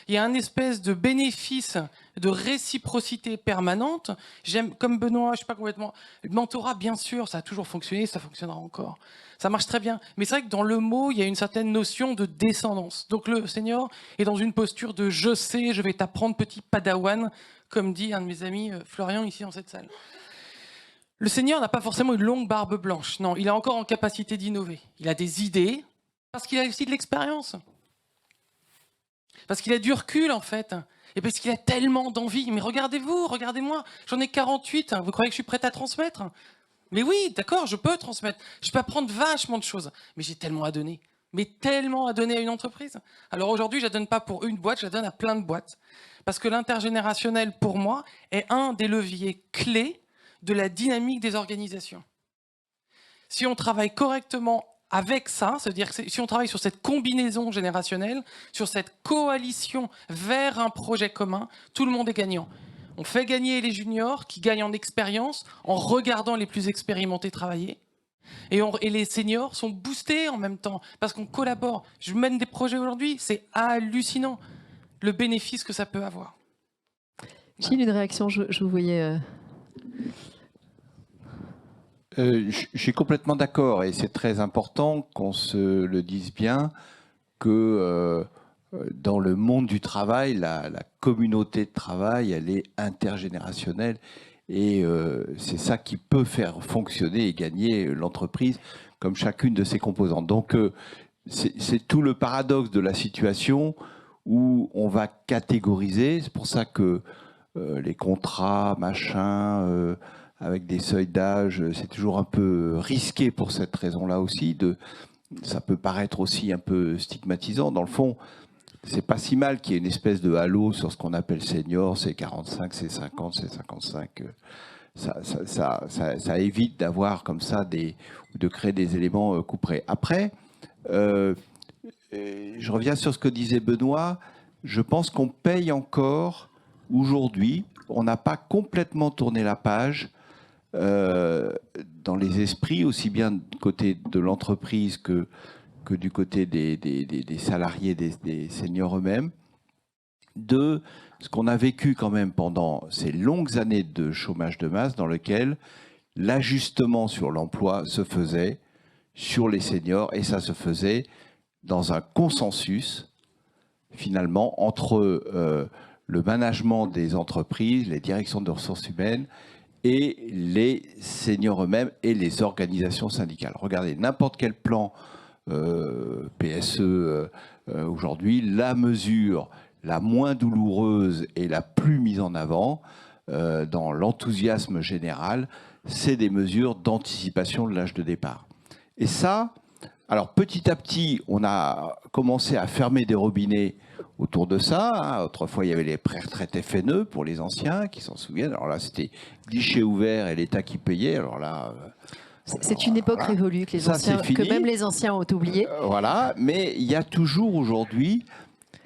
Il y a un espèce de bénéfice de réciprocité permanente. J'aime, comme Benoît, je ne suis pas complètement... Le mentorat, bien sûr, ça a toujours fonctionné, ça fonctionnera encore. Ça marche très bien. Mais c'est vrai que dans le mot, il y a une certaine notion de descendance. Donc le senior est dans une posture de « je sais, je vais t'apprendre, petit padawan », comme dit un de mes amis, Florian, ici dans cette salle. Le senior n'a pas forcément une longue barbe blanche. Non, il est encore en capacité d'innover. Il a des idées, parce qu'il a aussi de l'expérience. Parce qu'il a du recul, en fait. Et parce qu'il a tellement d'envie. Mais regardez-vous, regardez-moi. J'en ai 48. Vous croyez que je suis prête à transmettre? Mais oui, d'accord, je peux transmettre. Je peux apprendre vachement de choses. Mais j'ai tellement à donner. Mais tellement à donner à une entreprise. Alors aujourd'hui, je ne la donne pas pour une boîte, je la donne à plein de boîtes. Parce que l'intergénérationnel, pour moi, est un des leviers clés de la dynamique des organisations. Si on travaille correctement avec ça, c'est-à-dire que si on travaille sur cette combinaison générationnelle, sur cette coalition vers un projet commun, tout le monde est gagnant. On fait gagner les juniors qui gagnent en expérience en regardant les plus expérimentés travailler. Et les seniors sont boostés en même temps parce qu'on collabore. Je mène des projets aujourd'hui, c'est hallucinant le bénéfice que ça peut avoir. Gilles, une réaction, je vous voyais... Je suis complètement d'accord et c'est très important qu'on se le dise bien que dans le monde du travail, la communauté de travail, elle est intergénérationnelle et c'est ça qui peut faire fonctionner et gagner l'entreprise comme chacune de ses composantes. Donc c'est tout le paradoxe de la situation où on va catégoriser. C'est pour ça que les contrats, machin... avec des seuils d'âge, c'est toujours un peu risqué pour cette raison-là aussi. Ça peut paraître aussi un peu stigmatisant. Dans le fond, c'est pas si mal qu'il y ait une espèce de halo sur ce qu'on appelle senior, c'est 45, c'est 50, c'est 55. Ça évite d'avoir comme ça de créer des éléments couperés. Après, je reviens sur ce que disait Benoît. Je pense qu'on paye encore aujourd'hui. On n'a pas complètement tourné la page dans les esprits, aussi bien du côté de l'entreprise que du côté des salariés, des seniors eux-mêmes, de ce qu'on a vécu quand même pendant ces longues années de chômage de masse dans lequel l'ajustement sur l'emploi se faisait sur les seniors et ça se faisait dans un consensus finalement entre le management des entreprises, les directions de ressources humaines et les seniors eux-mêmes et les organisations syndicales. Regardez, n'importe quel plan PSE aujourd'hui, la mesure la moins douloureuse et la plus mise en avant dans l'enthousiasme général, c'est des mesures d'anticipation de l'âge de départ. Et ça, alors petit à petit, on a commencé à fermer des robinets autour de ça. Hein. Autrefois, il y avait les pré-retraites FNE pour les anciens qui s'en souviennent. Alors là, c'était guichet ouvert et l'État qui payait. Alors là... C'est une époque révolue que, que même les anciens ont oublié. Voilà, mais il y a toujours aujourd'hui...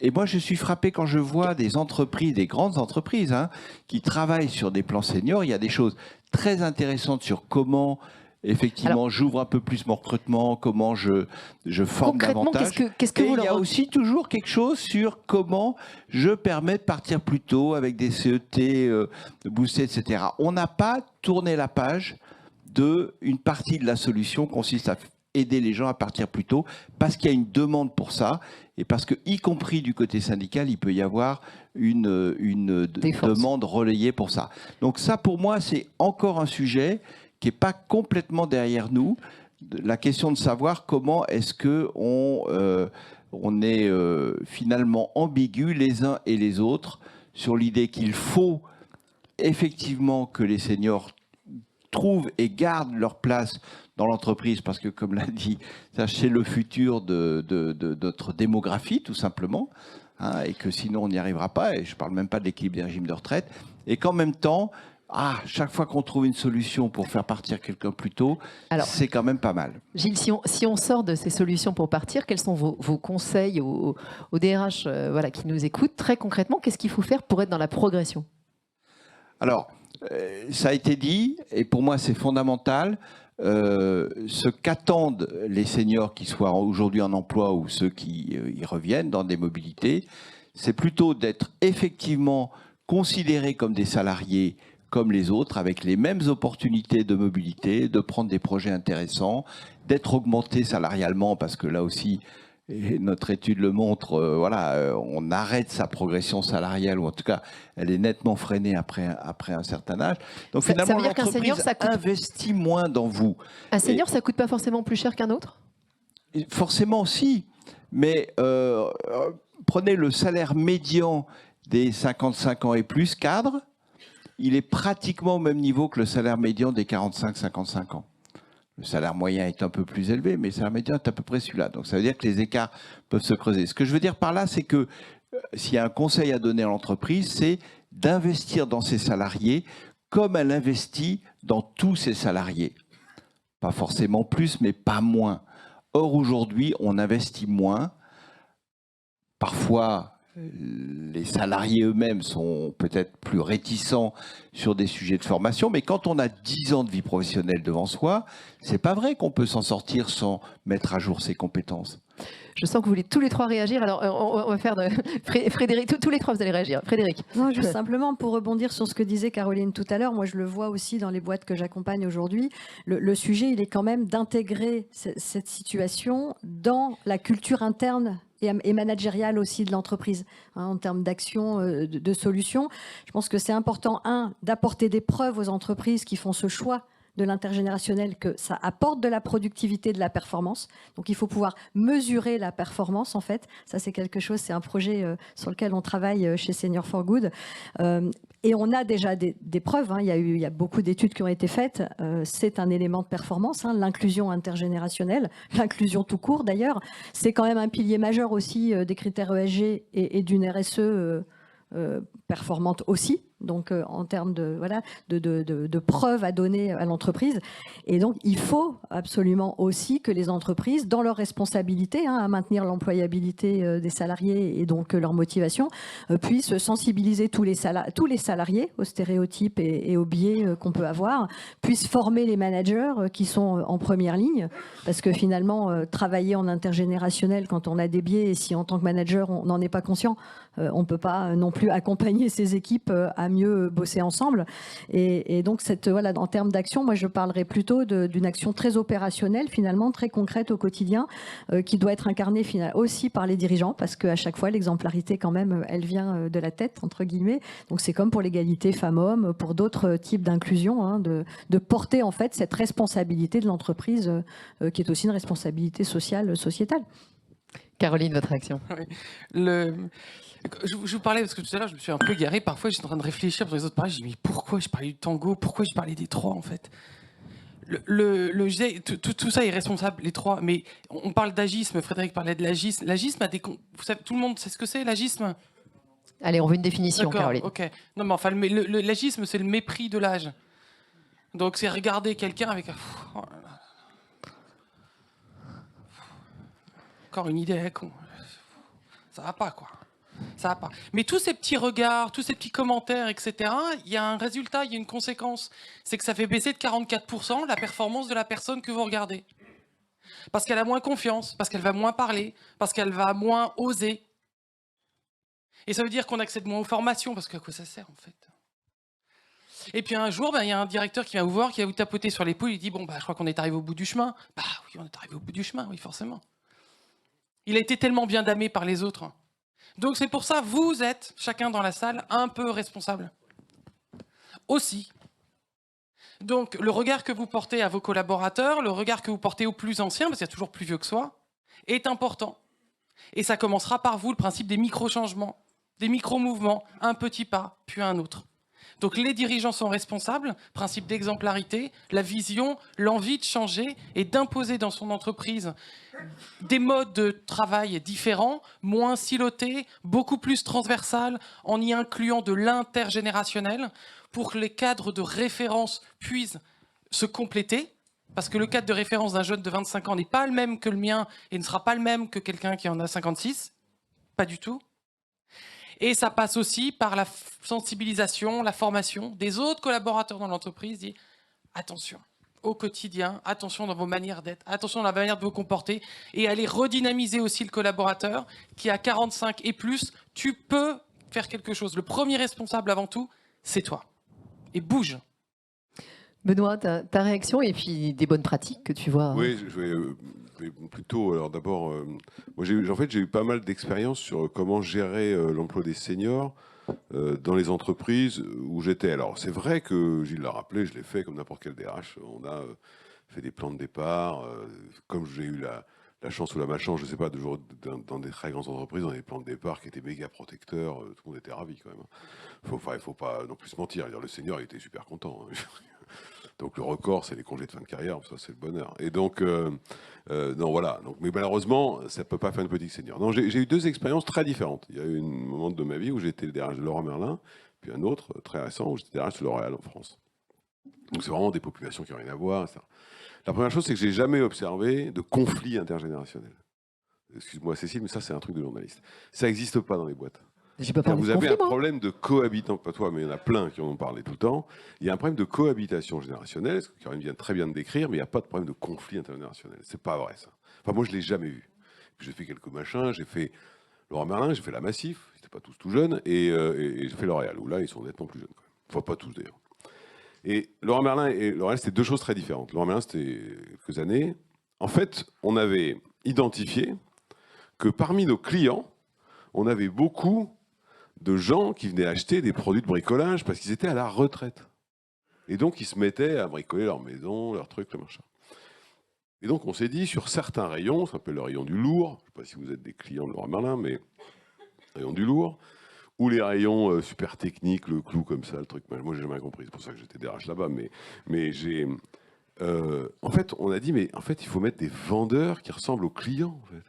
Et moi, je suis frappé quand je vois des entreprises, des grandes entreprises, hein, qui travaillent sur des plans seniors. Il y a des choses très intéressantes sur comment... Effectivement, j'ouvre un peu plus mon recrutement, comment je forme davantage. Qu'est-ce que et il y a aussi toujours quelque chose sur comment je permets de partir plus tôt avec des CET boostés, etc. On n'a pas tourné la page une partie de la solution consiste à aider les gens à partir plus tôt parce qu'il y a une demande pour ça et parce que, y compris du côté syndical, il peut y avoir une demande relayée pour ça. Donc ça, pour moi, c'est encore un sujet qui n'est pas complètement derrière nous. La question de savoir comment est-ce qu'on on est finalement ambigu les uns et les autres sur l'idée qu'il faut effectivement que les seniors trouvent et gardent leur place dans l'entreprise, parce que, comme l'a dit, c'est le futur de notre démographie, tout simplement, hein, et que sinon on n'y arrivera pas, et je ne parle même pas de l'équilibre des régimes de retraite, et qu'en même temps, chaque fois qu'on trouve une solution pour faire partir quelqu'un plus tôt, c'est quand même pas mal. Gilles, si on sort de ces solutions pour partir, quels sont vos conseils aux DRH voilà, qui nous écoutent? Très concrètement, qu'est-ce qu'il faut faire pour être dans la progression? Alors, ça a été dit, et pour moi c'est fondamental, ce qu'attendent les seniors qui soient aujourd'hui en emploi ou ceux qui y reviennent dans des mobilités, c'est plutôt d'être effectivement considérés comme des salariés comme les autres, avec les mêmes opportunités de mobilité, de prendre des projets intéressants, d'être augmentés salarialement, parce que là aussi, et notre étude le montre, on arrête sa progression salariale, ou en tout cas, elle est nettement freinée après un certain âge. Donc finalement, l'entreprise investit moins dans vous. Un senior, ça ne coûte pas forcément plus cher qu'un autre? Forcément, si. Mais prenez le salaire médian des 55 ans et plus cadres, il est pratiquement au même niveau que le salaire médian des 45-55 ans. Le salaire moyen est un peu plus élevé, mais le salaire médian est à peu près celui-là. Donc ça veut dire que les écarts peuvent se creuser. Ce que je veux dire par là, c'est que s'il y a un conseil à donner à l'entreprise, c'est d'investir dans ses salariés comme elle investit dans tous ses salariés. Pas forcément plus, mais pas moins. Or, aujourd'hui, on investit moins. Parfois, les salariés eux-mêmes sont peut-être plus réticents sur des sujets de formation, mais quand on a 10 ans de vie professionnelle devant soi, c'est pas vrai qu'on peut s'en sortir sans mettre à jour ses compétences. Je sens que vous voulez tous les trois réagir. Alors, on va faire Frédéric, tous les trois, vous allez réagir. Frédéric. Non, juste simplement pour rebondir sur ce que disait Caroline tout à l'heure, moi je le vois aussi dans les boîtes que j'accompagne aujourd'hui. Le sujet, il est quand même d'intégrer cette situation dans la culture interne et managériale aussi de l'entreprise, hein, en termes d'action, de solutions. Je pense que c'est important, d'apporter des preuves aux entreprises qui font ce choix de l'intergénérationnel, que ça apporte de la productivité, de la performance. Donc il faut pouvoir mesurer la performance, en fait. Ça, c'est quelque chose, c'est un projet sur lequel on travaille chez Senior for Good. Et on a déjà des preuves, hein. Il y a beaucoup d'études qui ont été faites. C'est un élément de performance, hein, l'inclusion intergénérationnelle, l'inclusion tout court d'ailleurs. C'est quand même un pilier majeur aussi des critères ESG et d'une RSE performante aussi. Donc en termes de preuves à donner à l'entreprise. Et donc il faut absolument aussi que les entreprises, dans leur responsabilité, hein, à maintenir l'employabilité des salariés et donc leur motivation, puissent sensibiliser tous les salariés aux stéréotypes et aux biais qu'on peut avoir, puissent former les managers qui sont en première ligne, parce que finalement travailler en intergénérationnel quand on a des biais, et si en tant que manager on n'en est pas conscient, on ne peut pas non plus accompagner ses équipes à mieux bosser ensemble. Et donc, en termes d'action, moi, je parlerais plutôt d'une action très opérationnelle, finalement, très concrète au quotidien, qui doit être incarnée aussi par les dirigeants, parce qu'à chaque fois, l'exemplarité, quand même, elle vient de la tête, entre guillemets. Donc, c'est comme pour l'égalité femmes-hommes, pour d'autres types d'inclusion, hein, de porter, en fait, cette responsabilité de l'entreprise, qui est aussi une responsabilité sociale, sociétale. Caroline, votre réaction. Oui. Je vous parlais, parce que tout à l'heure, je me suis un peu garé. Parfois, j'étais en train de réfléchir sur les autres pareils. Je me dis, mais pourquoi je parlais du tango? Pourquoi je parlais des trois, en fait? Tout ça est responsable, les trois. Mais on parle d'agisme. Frédéric parlait de l'agisme. L'agisme a des... Vous savez, tout le monde sait ce que c'est, l'agisme? Allez, on veut une définition, Caroline. Ok. Non, mais enfin, l'agisme, c'est le mépris de l'âge. Donc, c'est regarder quelqu'un avec... Oh là là. Encore une idée à la con. Ça va pas, quoi. Ça va pas. Mais tous ces petits regards, tous ces petits commentaires, etc., il y a un résultat, il y a une conséquence. C'est que ça fait baisser de 44% la performance de la personne que vous regardez. Parce qu'elle a moins confiance, parce qu'elle va moins parler, parce qu'elle va moins oser. Et ça veut dire qu'on accède moins aux formations, parce qu'à quoi ça sert, en fait? Et puis un jour, il y a un directeur qui vient vous voir, qui va vous tapoter sur l'épaule, il dit, bon, je crois qu'on est arrivé au bout du chemin. Bah oui, on est arrivé au bout du chemin, oui, forcément. Il a été tellement bien damé par les autres. Donc c'est pour ça, vous êtes, chacun dans la salle, un peu responsable. Aussi. Donc, le regard que vous portez à vos collaborateurs, le regard que vous portez aux plus anciens, parce qu'il y a toujours plus vieux que soi, est important. Et ça commencera par vous, le principe des micro-changements, des micro-mouvements, un petit pas, puis un autre. Donc les dirigeants sont responsables, principe d'exemplarité, la vision, l'envie de changer et d'imposer dans son entreprise des modes de travail différents, moins silotés, beaucoup plus transversales, en y incluant de l'intergénérationnel, pour que les cadres de référence puissent se compléter, parce que le cadre de référence d'un jeune de 25 ans n'est pas le même que le mien et ne sera pas le même que quelqu'un qui en a 56, pas du tout. Et ça passe aussi par la sensibilisation, la formation des autres collaborateurs dans l'entreprise. Dit attention au quotidien, attention dans vos manières d'être, attention dans la manière de vous comporter, et aller redynamiser aussi le collaborateur qui a 45 et plus. Tu peux faire quelque chose. Le premier responsable avant tout, c'est toi. Et bouge. Benoît, ta réaction et puis des bonnes pratiques que tu vois. Oui, je vais plutôt. Alors d'abord, moi j'ai eu pas mal d'expériences sur comment gérer l'emploi des seniors dans les entreprises où j'étais. Alors c'est vrai que Gilles l'a rappelé, je l'ai fait comme n'importe quel DRH. On a fait des plans de départ. Comme j'ai eu la chance ou la malchance, je ne sais pas, toujours dans des très grandes entreprises, on a des plans de départ qui étaient méga protecteurs. Tout le monde était ravi quand même. Il faut pas non plus se mentir. Le senior il était super content. Donc le record, c'est les congés de fin de carrière, ça c'est le bonheur. Et donc, non voilà. Donc, mais malheureusement, ça ne peut pas faire une politique senior. Non, j'ai eu deux expériences très différentes. Il y a eu un moment de ma vie où j'étais le DRH de Leroy Merlin, puis un autre très récent où j'étais DRH de L'Oréal en France. Donc c'est vraiment des populations qui n'ont rien à voir. Etc. La première chose, c'est que j'ai jamais observé de conflit intergénérationnel. Excuse-moi Cécile, mais ça c'est un truc de journaliste. Ça n'existe pas dans les boîtes. Vous avez un problème de cohabitation, pas toi, mais il y en a plein qui en ont parlé tout le temps. Il y a un problème de cohabitation générationnelle, ce que Caroline vient très bien de décrire, mais il n'y a pas de problème de conflit intergénérationnel. C'est pas vrai ça. Enfin, moi, je l'ai jamais vu. Puis j'ai fait quelques machins, j'ai fait Leroy Merlin, j'ai fait la Massif, ils n'étaient pas tous tout jeunes, et j'ai fait L'Oréal, où là, ils sont nettement plus jeunes quand même. Enfin, pas tous d'ailleurs. Et Leroy Merlin et L'Oréal, c'était deux choses très différentes. Leroy Merlin, c'était quelques années. En fait, on avait identifié que parmi nos clients, on avait beaucoup de gens qui venaient acheter des produits de bricolage parce qu'ils étaient à la retraite. Et donc, ils se mettaient à bricoler leur maison, leurs trucs, le machin. Et donc, on s'est dit, sur certains rayons, ça s'appelle le rayon du lourd, je ne sais pas si vous êtes des clients de Leroy Merlin, mais le rayon du lourd, ou les rayons super techniques, le clou comme ça, le truc, moi, j'ai jamais compris, c'est pour ça que j'étais DRH là-bas, mais j'ai... en fait, on a dit, mais en fait, il faut mettre des vendeurs qui ressemblent aux clients, en fait.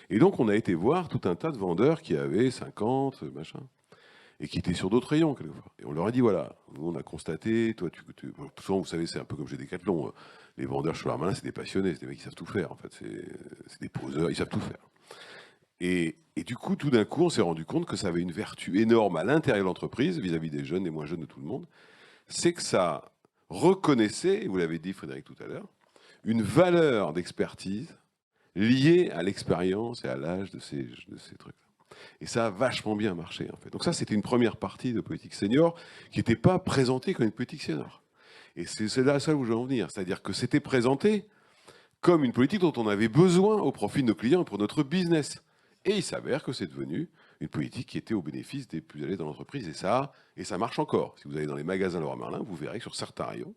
Et donc, on a été voir tout un tas de vendeurs qui avaient 50, machin, et qui étaient sur d'autres rayons, quelquefois. Et on leur a dit, voilà, nous, on a constaté, toi, souvent, vous savez, c'est un peu comme chez Decathlon, les vendeurs chez Leroy Merlin, c'est des passionnés, c'est des mecs qui savent tout faire, en fait, c'est des poseurs, ils savent tout faire. Et du coup, tout d'un coup, on s'est rendu compte que ça avait une vertu énorme à l'intérieur de l'entreprise, vis-à-vis des jeunes et moins jeunes de tout le monde, c'est que ça reconnaissait, et vous l'avez dit, Frédéric, tout à l'heure, une valeur d'expertise lié à l'expérience et à l'âge de ces trucs. Et ça a vachement bien marché, en fait. Donc ça, c'était une première partie de politique senior qui n'était pas présentée comme une politique senior. Et c'est là ça où je veux en venir. C'est-à-dire que c'était présenté comme une politique dont on avait besoin au profit de nos clients et pour notre business. Et il s'avère que c'est devenu une politique qui était au bénéfice des plus âgés dans l'entreprise. Et ça marche encore. Si vous allez dans les magasins Leroy Merlin, vous verrez que sur certains rayons,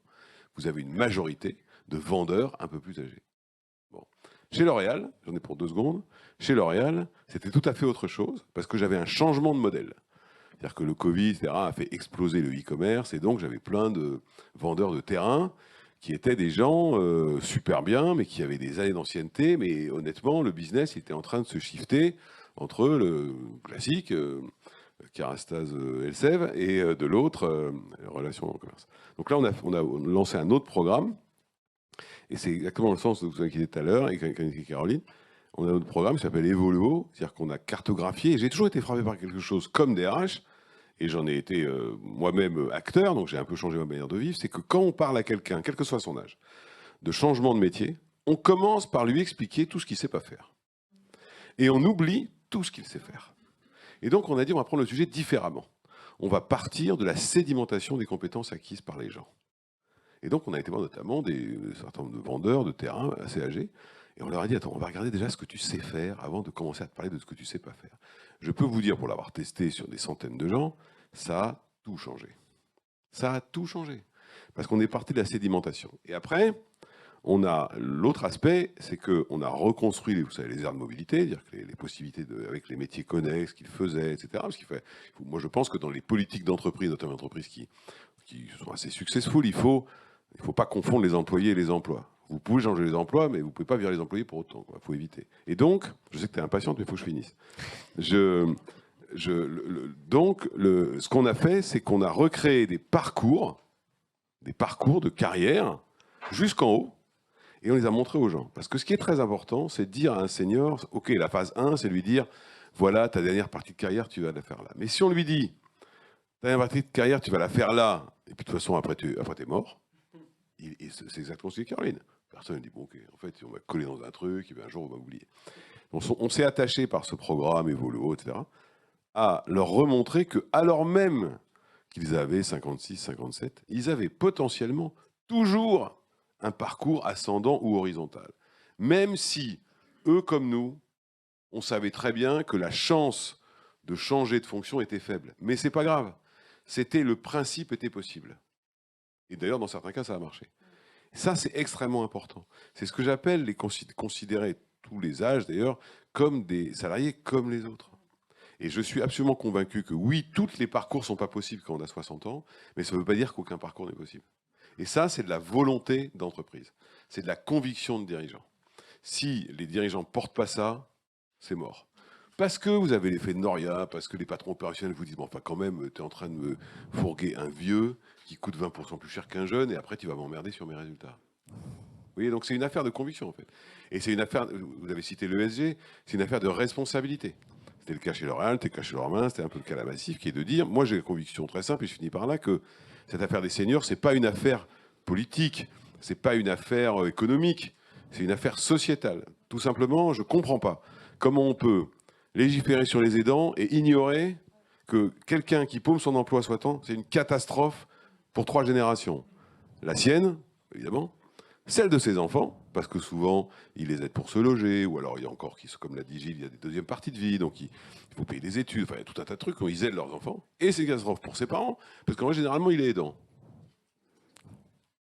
vous avez une majorité de vendeurs un peu plus âgés. Bon. Chez L'Oréal, j'en ai pour 2 secondes, chez L'Oréal, c'était tout à fait autre chose, parce que j'avais un changement de modèle. C'est-à-dire que le Covid, etc., a fait exploser le e-commerce, et donc j'avais plein de vendeurs de terrain qui étaient des gens super bien, mais qui avaient des années d'ancienneté, mais honnêtement, le business était en train de se shifter entre le classique, Kerastase Elsev, et de l'autre, relations en commerce. Donc là, on a lancé un autre programme, et c'est exactement le sens de vous inquiétez tout à l'heure, et Caroline, on a notre programme qui s'appelle Evoluo, c'est-à-dire qu'on a cartographié, et j'ai toujours été frappé par quelque chose comme DRH, et j'en ai été moi-même acteur, donc j'ai un peu changé ma manière de vivre, c'est que quand on parle à quelqu'un, quel que soit son âge, de changement de métier, on commence par lui expliquer tout ce qu'il ne sait pas faire. Et on oublie tout ce qu'il sait faire. Et donc on a dit on va prendre le sujet différemment. On va partir de la sédimentation des compétences acquises par les gens. Et donc, on a été voir notamment un certain nombre de vendeurs de terrain assez âgés. Et on leur a dit, attends, on va regarder déjà ce que tu sais faire avant de commencer à te parler de ce que tu ne sais pas faire. Je peux vous dire, pour l'avoir testé sur des centaines de gens, ça a tout changé. Ça a tout changé. Parce qu'on est parti de la sédimentation. Et après, on a l'autre aspect, c'est qu'on a reconstruit vous savez, les aires de mobilité, c'est-à-dire que les possibilités avec les métiers connexes, qu'ils faisaient, etc. Parce moi, je pense que dans les politiques d'entreprise, notamment entreprises qui sont assez successful, il faut pas confondre les employés et les emplois. Vous pouvez changer les emplois, mais vous ne pouvez pas virer les employés pour autant. Il faut éviter. Et donc, je sais que tu es impatiente, mais il faut que je finisse. Ce qu'on a fait, c'est qu'on a recréé des parcours de carrière jusqu'en haut, et on les a montrés aux gens. Parce que ce qui est très important, c'est de dire à un senior, OK, la phase 1, c'est lui dire, voilà, ta dernière partie de carrière, tu vas la faire là. Mais si on lui dit, ta dernière partie de carrière, tu vas la faire là, et puis de toute façon, après t'es mort, c'est exactement ce que dit Caroline. Personne ne dit, bon, OK, en fait, on va coller dans un truc, et bien un jour, on va oublier. On s'est attaché par ce programme, Evoluo, etc., à leur remontrer que, alors même qu'ils avaient 56, 57, ils avaient potentiellement toujours un parcours ascendant ou horizontal. Même si, eux comme nous, on savait très bien que la chance de changer de fonction était faible. Mais c'est pas grave. Le principe était possible. Et d'ailleurs, dans certains cas, ça a marché. Ça, c'est extrêmement important. C'est ce que j'appelle considérer tous les âges, d'ailleurs, comme des salariés comme les autres. Et je suis absolument convaincu que oui, tous les parcours ne sont pas possibles quand on a 60 ans, mais ça ne veut pas dire qu'aucun parcours n'est possible. Et ça, c'est de la volonté d'entreprise. C'est de la conviction de dirigeants. Si les dirigeants ne portent pas ça, c'est mort. Parce que vous avez l'effet de Noria, parce que les patrons opérationnels vous disent bon, enfin quand même, tu es en train de me fourguer un vieux qui coûte 20% plus cher qu'un jeune, et après tu vas m'emmerder sur mes résultats. Vous voyez, donc c'est une affaire de conviction en fait. Et c'est une affaire, vous avez cité l'ESG, c'est une affaire de responsabilité. C'était le cas chez L'Oréal, c'était le cas chez Lormain, c'était un peu le cas à la Massif, qui est de dire, moi j'ai la conviction très simple, et je finis par là, que cette affaire des seniors, c'est pas une affaire politique, c'est pas une affaire économique, c'est une affaire sociétale. Tout simplement, je comprends pas comment on peut légiférer sur les aidants et ignorer que quelqu'un qui paume son emploi à 60 ans, c'est une catastrophe pour 3 générations. La sienne, évidemment, celle de ses enfants, parce que souvent, ils les aident pour se loger, ou alors il y a encore, comme l'a dit Gilles, il y a des deuxièmes parties de vie, donc il faut payer des études, enfin il y a tout un tas de trucs où ils aident leurs enfants, et c'est une catastrophe pour ses parents, parce qu'en vrai, généralement, il est aidant.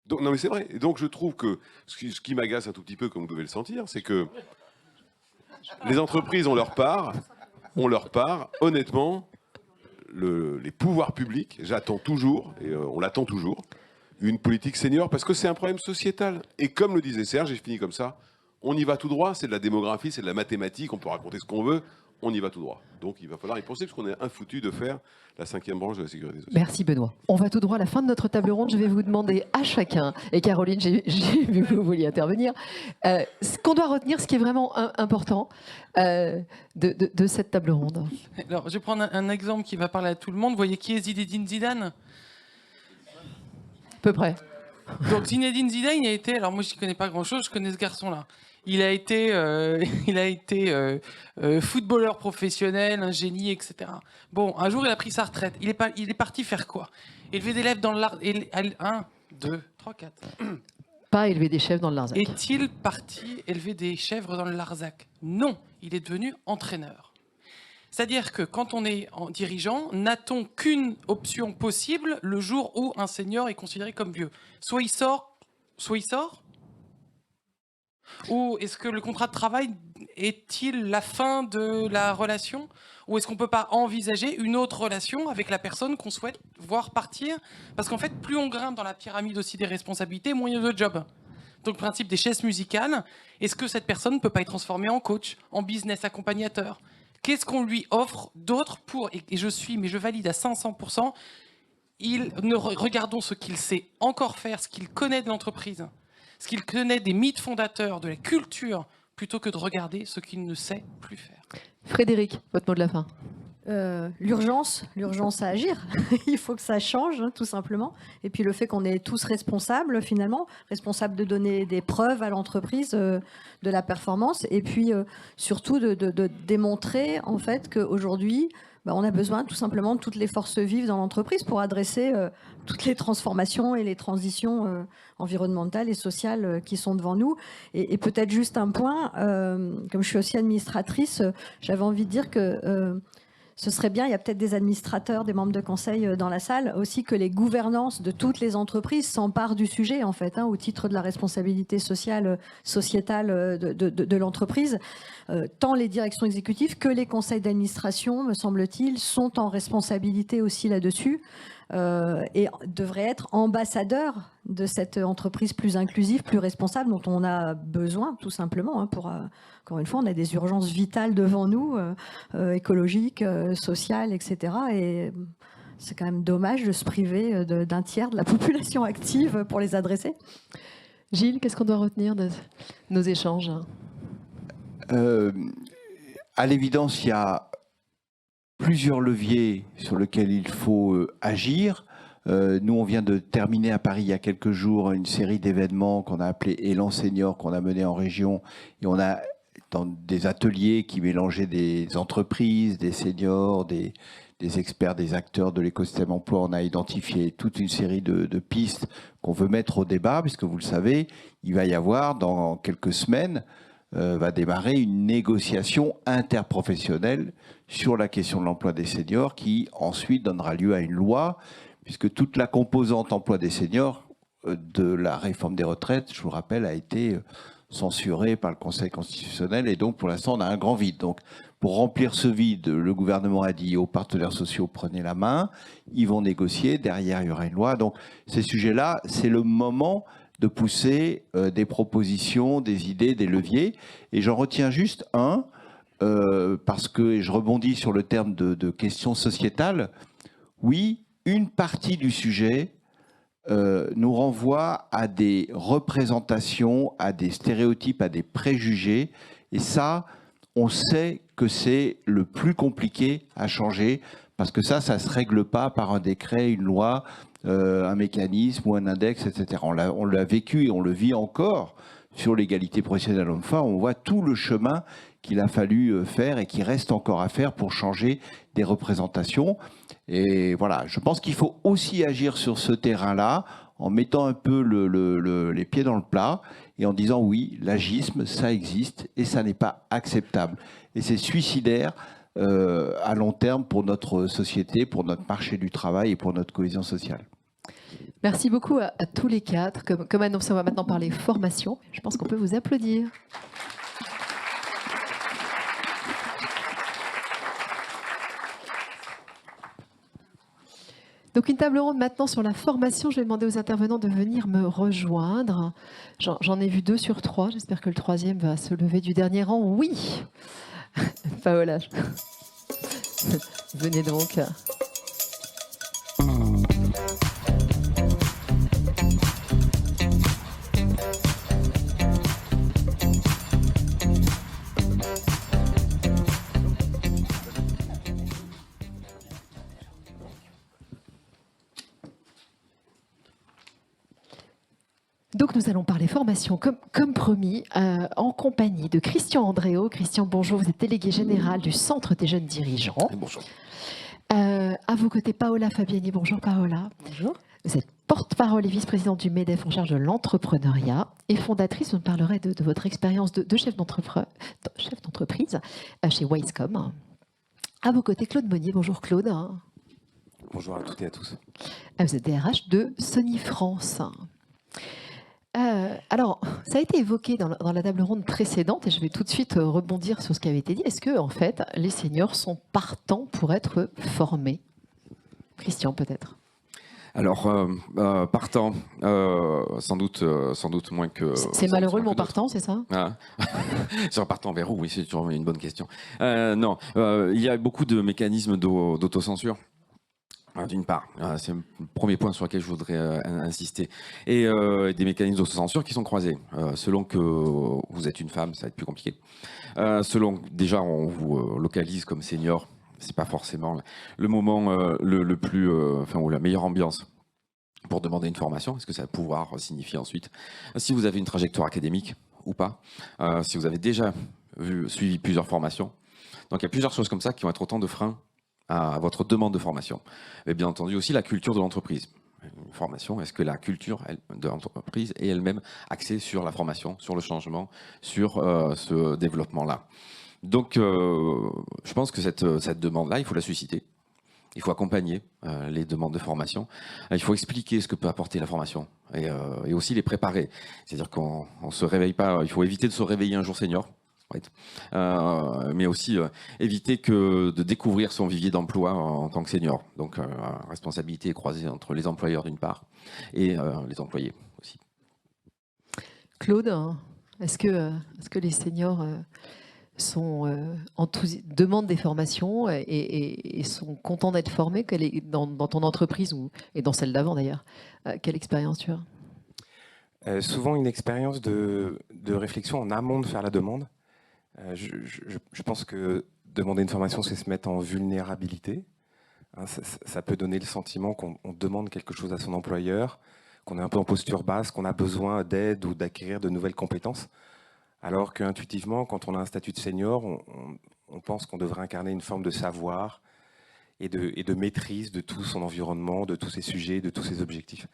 Donc, non mais c'est vrai, et donc je trouve que ce qui m'agace un tout petit peu, comme vous devez le sentir, c'est que les entreprises ont leur part, honnêtement, les pouvoirs publics, j'attends toujours, et on l'attend toujours, une politique senior, parce que c'est un problème sociétal. Et comme le disait Serge, j'ai fini comme ça, on y va tout droit, c'est de la démographie, c'est de la mathématique, on peut raconter ce qu'on veut, on y va tout droit. Donc il va falloir y penser, parce qu'on est infoutu de faire la 5e branche de la sécurité sociale. Merci Benoît. On va tout droit à la fin de notre table ronde. Je vais vous demander à chacun, et Caroline, j'ai vu que vous vouliez intervenir, ce qu'on doit retenir, ce qui est vraiment important de cette table ronde. Alors, je vais prendre un exemple qui va parler à tout le monde. Vous voyez qui est Zinedine Zidane ? À peu près. Donc Zinedine Zidane, il a été, alors moi je ne connais pas grand-chose, je connais ce garçon-là. Il a été footballeur professionnel, un génie, etc. Bon, un jour il a pris sa retraite. Il est parti faire quoi ? Élever des élèves dans le Larzac. 1, 2, 3, 4. Pas élever des chèvres dans le Larzac. Est-il parti élever des chèvres dans le Larzac ? Non, il est devenu entraîneur. C'est-à-dire que quand on est dirigeant, n'a-t-on qu'une option possible le jour où un senior est considéré comme vieux ? Soit il sort, ou est-ce que le contrat de travail est-il la fin de la relation ? Ou est-ce qu'on ne peut pas envisager une autre relation avec la personne qu'on souhaite voir partir ? Parce qu'en fait, plus on grimpe dans la pyramide aussi des responsabilités, moins il y a de jobs. Donc le principe des chaises musicales, est-ce que cette personne ne peut pas être transformée en coach, en business accompagnateur ? Qu'est-ce qu'on lui offre d'autre pour, et je valide à 500%, regardons ce qu'il sait encore faire, ce qu'il connaît de l'entreprise, ce qu'il connaît des mythes fondateurs, de la culture, plutôt que de regarder ce qu'il ne sait plus faire. Frédéric, votre mot de la fin. L'urgence à agir. Il faut que ça change, hein, tout simplement. Et puis le fait qu'on est tous responsables, finalement, responsables de donner des preuves à l'entreprise de la performance, et puis surtout de démontrer en fait qu'aujourd'hui, on a besoin tout simplement de toutes les forces vives dans l'entreprise pour adresser toutes les transformations et les transitions environnementales et sociales qui sont devant nous. Et peut-être juste un point, comme je suis aussi administratrice, j'avais envie de dire que ce serait bien, il y a peut-être des administrateurs, des membres de conseil dans la salle, aussi que les gouvernances de toutes les entreprises s'emparent du sujet, en fait, au titre de la responsabilité sociale, sociétale de l'entreprise. Tant les directions exécutives que les conseils d'administration, me semble-t-il, sont en responsabilité aussi là-dessus. Et devraient être ambassadeurs de cette entreprise plus inclusive, plus responsable, dont on a besoin, tout simplement. Encore une fois, on a des urgences vitales devant nous, écologiques, sociales, etc. Et c'est quand même dommage de se priver d'un tiers de la population active pour les adresser. Gilles, qu'est-ce qu'on doit retenir de nos échanges? À l'évidence, il y a plusieurs leviers sur lesquels il faut agir. Nous, on vient de terminer à Paris il y a quelques jours une série d'événements qu'on a appelé Élan Senior, qu'on a mené en région. Et on a dans des ateliers qui mélangeaient des entreprises, des seniors, des experts, des acteurs de l'écosystème emploi. On a identifié toute une série de pistes qu'on veut mettre au débat, puisque vous le savez, il va y avoir dans quelques semaines, va démarrer une négociation interprofessionnelle sur la question de l'emploi des seniors qui ensuite donnera lieu à une loi, puisque toute la composante emploi des seniors de la réforme des retraites, je vous rappelle, a été censurée par le Conseil constitutionnel et donc pour l'instant on a un grand vide. Donc pour remplir ce vide, le gouvernement a dit aux partenaires sociaux prenez la main, ils vont négocier, derrière il y aura une loi. Donc ces sujets-là, c'est le moment de pousser des propositions, des idées, des leviers. Et j'en retiens juste un, parce que, et je rebondis sur le terme de question sociétale, oui, une partie du sujet nous renvoie à des représentations, à des stéréotypes, à des préjugés. Et ça, on sait que c'est le plus compliqué à changer, parce que ça ne se règle pas par un décret, une loi, un mécanisme ou un index, etc. On l'a vécu et on le vit encore sur l'égalité professionnelle homme-femme. On voit tout le chemin qu'il a fallu faire et qui reste encore à faire pour changer des représentations. Et voilà, je pense qu'il faut aussi agir sur ce terrain-là en mettant un peu les pieds dans le plat et en disant oui, l'agisme, ça existe et ça n'est pas acceptable. Et c'est suicidaire à long terme pour notre société, pour notre marché du travail et pour notre cohésion sociale. Merci beaucoup à tous les quatre. Comme annoncé, on va maintenant parler formation. Je pense qu'on peut vous applaudir. Donc une table ronde maintenant sur la formation. Je vais demander aux intervenants de venir me rejoindre. J'en ai vu 2 sur 3. J'espère que le 3e va se lever du dernier rang. Oui. Paola. Venez donc. Donc nous allons parler formation comme promis en compagnie de Christian Andréo. Christian, bonjour, vous êtes délégué général du Centre des jeunes dirigeants. Bonjour. À vos côtés, Paola Fabiani. Bonjour Paola. Bonjour. Vous êtes porte-parole et vice-présidente du MEDEF en charge de l'entrepreneuriat et fondatrice, vous me parlerez de votre expérience de chef d'entreprise chez Wisecom. À vos côtés, Claude Monnier. Bonjour Claude. Bonjour à toutes et à tous. Vous êtes DRH de Sony France. Alors, ça a été évoqué dans la table ronde précédente et je vais tout de suite rebondir sur ce qui avait été dit. Est-ce que, en fait, les seniors sont partants pour être formés? Christian, peut-être. Alors, partant, sans doute moins que... C'est malheureux, mon partant, c'est ça? Sur partant vers où? Oui, c'est toujours une bonne question. Non, il y a beaucoup de mécanismes d'autocensure. D'une part, c'est le premier point sur lequel je voudrais insister. Et des mécanismes d'autocensure qui sont croisés. Selon que vous êtes une femme, ça va être plus compliqué. Selon, déjà, on vous localise comme senior, c'est pas forcément le moment le plus, ou la meilleure ambiance pour demander une formation. Est-ce que ça va pouvoir signifier ensuite si vous avez une trajectoire académique ou pas, si vous avez déjà suivi plusieurs formations. Donc il y a plusieurs choses comme ça qui vont être autant de freins à votre demande de formation. Et bien entendu aussi la culture de l'entreprise. Une formation, est-ce que la culture de l'entreprise est elle-même axée sur la formation, sur le changement, sur ce développement-là? Donc, je pense que cette demande-là, il faut la susciter. Il faut accompagner les demandes de formation. Il faut expliquer ce que peut apporter la formation et aussi les préparer. C'est-à-dire qu'on ne se réveille pas, il faut éviter de se réveiller un jour senior, mais aussi éviter de découvrir son vivier d'emploi en tant que senior. Donc, responsabilité croisée entre les employeurs d'une part et les employés aussi. Claude, est-ce que les seniors demandent des formations et sont contents d'être formés dans ton entreprise et dans celle d'avant d'ailleurs? Quelle expérience tu as? Souvent une expérience de réflexion en amont de faire la demande. Je pense que demander une formation, c'est se mettre en vulnérabilité. Hein, ça peut donner le sentiment qu'on demande quelque chose à son employeur, qu'on est un peu en posture basse, qu'on a besoin d'aide ou d'acquérir de nouvelles compétences. Alors qu'intuitivement, quand on a un statut de senior, on pense qu'on devrait incarner une forme de savoir et de maîtrise de tout son environnement, de tous ses sujets, de tous ses objectifs.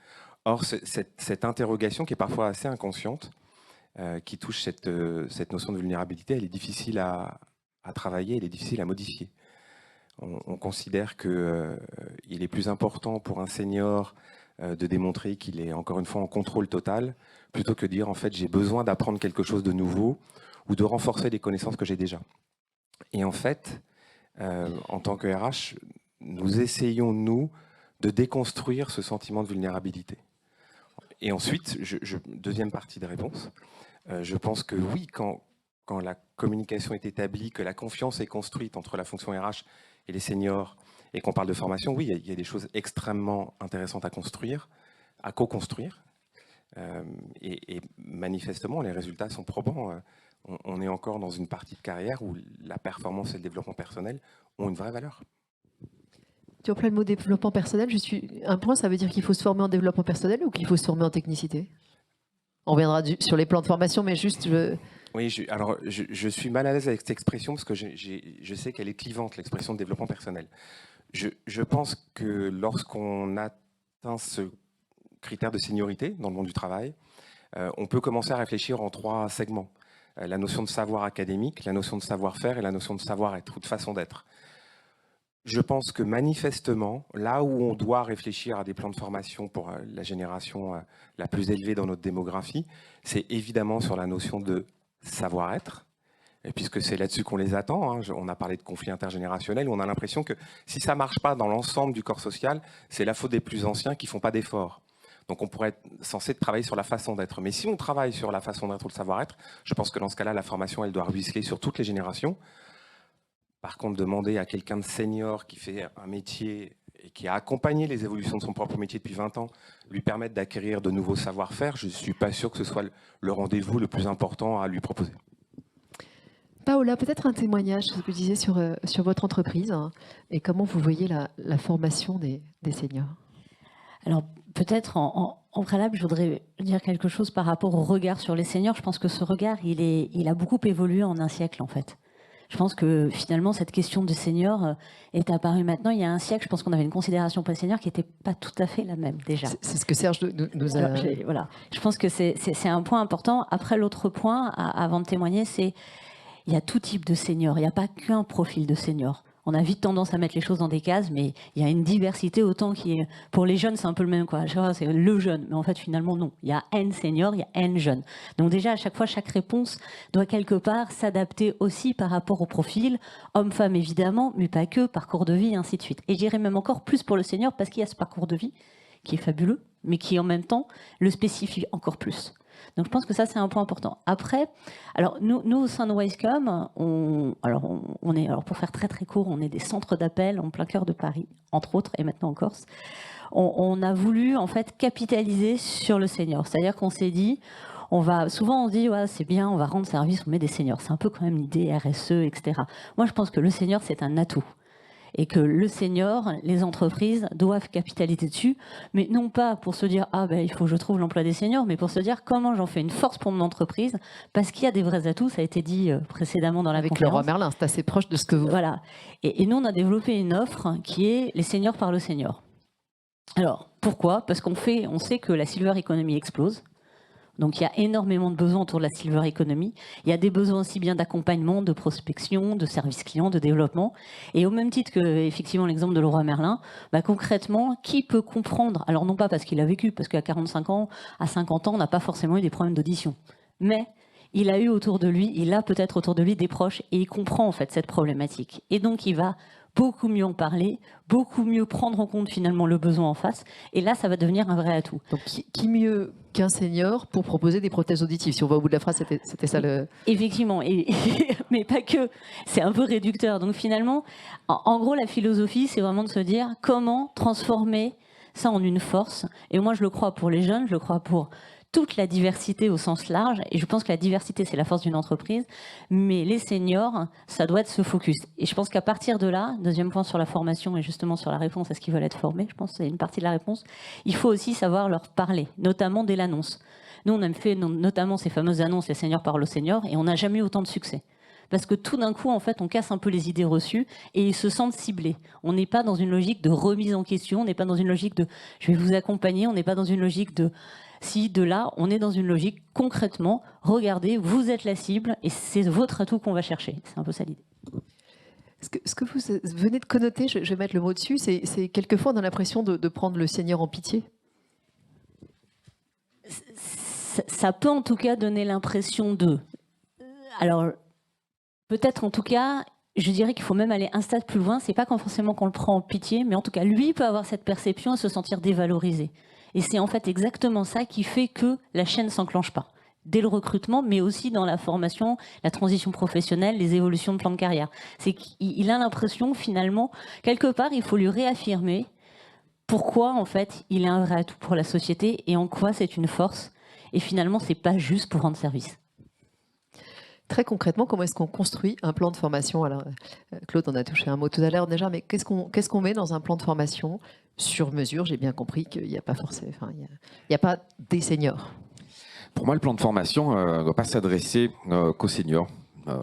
Or, cette interrogation qui est parfois assez inconsciente, qui touche cette notion de vulnérabilité, elle est difficile à travailler, elle est difficile à modifier. On considère qu'il est plus important pour un senior de démontrer qu'il est encore une fois en contrôle total, plutôt que de dire en fait j'ai besoin d'apprendre quelque chose de nouveau ou de renforcer les connaissances que j'ai déjà. Et en fait, en tant que RH, nous essayons, nous, de déconstruire ce sentiment de vulnérabilité. Et ensuite, deuxième partie de réponse, je pense que oui, quand la communication est établie, que la confiance est construite entre la fonction RH et les seniors, et qu'on parle de formation, oui, il y a des choses extrêmement intéressantes à construire, à co-construire. Et manifestement, les résultats sont probants. On est encore dans une partie de carrière où la performance et le développement personnel ont une vraie valeur. Tu emploies le mot développement personnel. Un point, ça veut dire qu'il faut se former en développement personnel ou qu'il faut se former en technicité? On reviendra sur les plans de formation, mais juste... Oui, je suis mal à l'aise avec cette expression parce que je sais qu'elle est clivante, l'expression de développement personnel. Je pense que lorsqu'on atteint ce critère de seniorité dans le monde du travail, on peut commencer à réfléchir en 3 segments. La notion de savoir académique, la notion de savoir-faire et la notion de savoir-être ou de façon d'être. Je pense que manifestement, là où on doit réfléchir à des plans de formation pour la génération la plus élevée dans notre démographie, c'est évidemment sur la notion de savoir-être, et puisque c'est là-dessus qu'on les attend. Hein. On a parlé de conflits intergénérationnels, où on a l'impression que si ça ne marche pas dans l'ensemble du corps social, c'est la faute des plus anciens qui ne font pas d'efforts. Donc on pourrait être censé travailler sur la façon d'être. Mais si on travaille sur la façon d'être ou le savoir-être, je pense que dans ce cas-là, la formation, elle doit ruisseler sur toutes les générations. Par contre, demander à quelqu'un de senior qui fait un métier et qui a accompagné les évolutions de son propre métier depuis 20 ans, lui permettre d'acquérir de nouveaux savoir-faire, je ne suis pas sûr que ce soit le rendez-vous le plus important à lui proposer. Paola, peut-être un témoignage sur ce que vous disiez sur votre entreprise et comment vous voyez la formation des seniors. Alors peut-être en préalable, je voudrais dire quelque chose par rapport au regard sur les seniors. Je pense que ce regard, il a beaucoup évolué en un siècle en fait. Je pense que finalement, cette question de senior est apparue maintenant. Il y a un siècle, je pense qu'on avait une considération pour les seniors qui n'était pas tout à fait la même déjà. C'est ce que Serge nous a... Alors, voilà. Je pense que c'est un point important. Après, l'autre point, avant de témoigner, c'est il y a tout type de senior. Il n'y a pas qu'un profil de senior. On a vite tendance à mettre les choses dans des cases, mais il y a une diversité autant qui est... Pour les jeunes, c'est un peu le même, quoi. C'est le jeune. Mais en fait, finalement, non. Il y a N senior, il y a N jeunes. Donc déjà, à chaque fois, chaque réponse doit quelque part s'adapter aussi par rapport au profil. Homme-femme, évidemment, mais pas que, parcours de vie, et ainsi de suite. Et je dirais même encore plus pour le senior, parce qu'il y a ce parcours de vie qui est fabuleux, mais qui, en même temps, le spécifie encore plus. Donc je pense que ça, c'est un point important. Après, alors nous au sein de Wisecom, pour faire très très court, on est des centres d'appel en plein cœur de Paris, entre autres, et maintenant en Corse. On a voulu en fait capitaliser sur le senior. C'est-à-dire qu'on s'est dit, souvent on se dit, ouais, c'est bien, on va rendre service, on met des seniors. C'est un peu quand même l'idée RSE, etc. Moi, je pense que le senior, c'est un atout. Et que le senior, les entreprises doivent capitaliser dessus, mais non pas pour se dire « Ah, ben, il faut que je trouve l'emploi des seniors », mais pour se dire comment j'en fais une force pour mon entreprise, parce qu'il y a des vrais atouts, ça a été dit précédemment dans la conférence. Avec Leroy Merlin, c'est assez proche de ce que vous... Voilà. Et nous, on a développé une offre qui est les seniors par le senior. Alors, pourquoi ? Parce on sait que la silver economy explose. Donc il y a énormément de besoins autour de la silver economy. Il y a des besoins aussi bien d'accompagnement, de prospection, de service client, de développement. Et au même titre que effectivement l'exemple de Leroy Merlin, bah, concrètement, qui peut comprendre, alors non pas parce qu'il a vécu, parce qu'à 45 ans, à 50 ans, on n'a pas forcément eu des problèmes d'audition, mais il a eu autour de lui, il a peut-être autour de lui des proches et il comprend en fait cette problématique. Et donc il va beaucoup mieux en parler, beaucoup mieux prendre en compte finalement le besoin en face. Et là, ça va devenir un vrai atout. Donc, qui mieux qu'un senior pour proposer des prothèses auditives? Si on va au bout de la phrase, c'était ça le... Effectivement, mais pas que. C'est un peu réducteur. Donc finalement, en gros, la philosophie, c'est vraiment de se dire comment transformer ça en une force. Et moi, je le crois pour les jeunes, je le crois pour toute la diversité au sens large, et je pense que la diversité, c'est la force d'une entreprise, mais les seniors, ça doit être ce focus. Et je pense qu'à partir de là, deuxième point sur la formation et justement sur la réponse à ce qu'ils veulent être formés, je pense que c'est une partie de la réponse, il faut aussi savoir leur parler, notamment dès l'annonce. Nous, on a fait notamment ces fameuses annonces, les seniors parlent aux seniors, et on n'a jamais eu autant de succès. Parce que tout d'un coup, en fait, on casse un peu les idées reçues et ils se sentent ciblés. On n'est pas dans une logique de remise en question, on n'est pas dans une logique de « je vais vous accompagner », on n'est pas dans une logique de si, de là, on est dans une logique concrètement, regardez, vous êtes la cible et c'est votre atout qu'on va chercher. C'est un peu ça l'idée. Ce que vous venez de connoter, je vais mettre le mot dessus, c'est quelquefois on a l'impression de prendre le senior en pitié. Ça peut en tout cas donner l'impression de... Alors, peut-être en tout cas, je dirais qu'il faut même aller un stade plus loin. C'est pas forcément qu'on le prend en pitié, mais en tout cas, lui peut avoir cette perception et se sentir dévalorisé. Et c'est en fait exactement ça qui fait que la chaîne s'enclenche pas. Dès le recrutement, mais aussi dans la formation, la transition professionnelle, les évolutions de plan de carrière. C'est qu'il a l'impression, finalement, quelque part, il faut lui réaffirmer pourquoi, en fait, il est un vrai atout pour la société et en quoi c'est une force. Et finalement, c'est pas juste pour rendre service. Très concrètement, comment est-ce qu'on construit un plan de formation? Alors, Claude en a touché un mot tout à l'heure déjà, mais qu'est-ce qu'on met dans un plan de formation sur mesure? J'ai bien compris qu'il n'y a pas forcément, il n'y a pas des seniors. Pour moi, le plan de formation ne doit pas s'adresser qu'aux seniors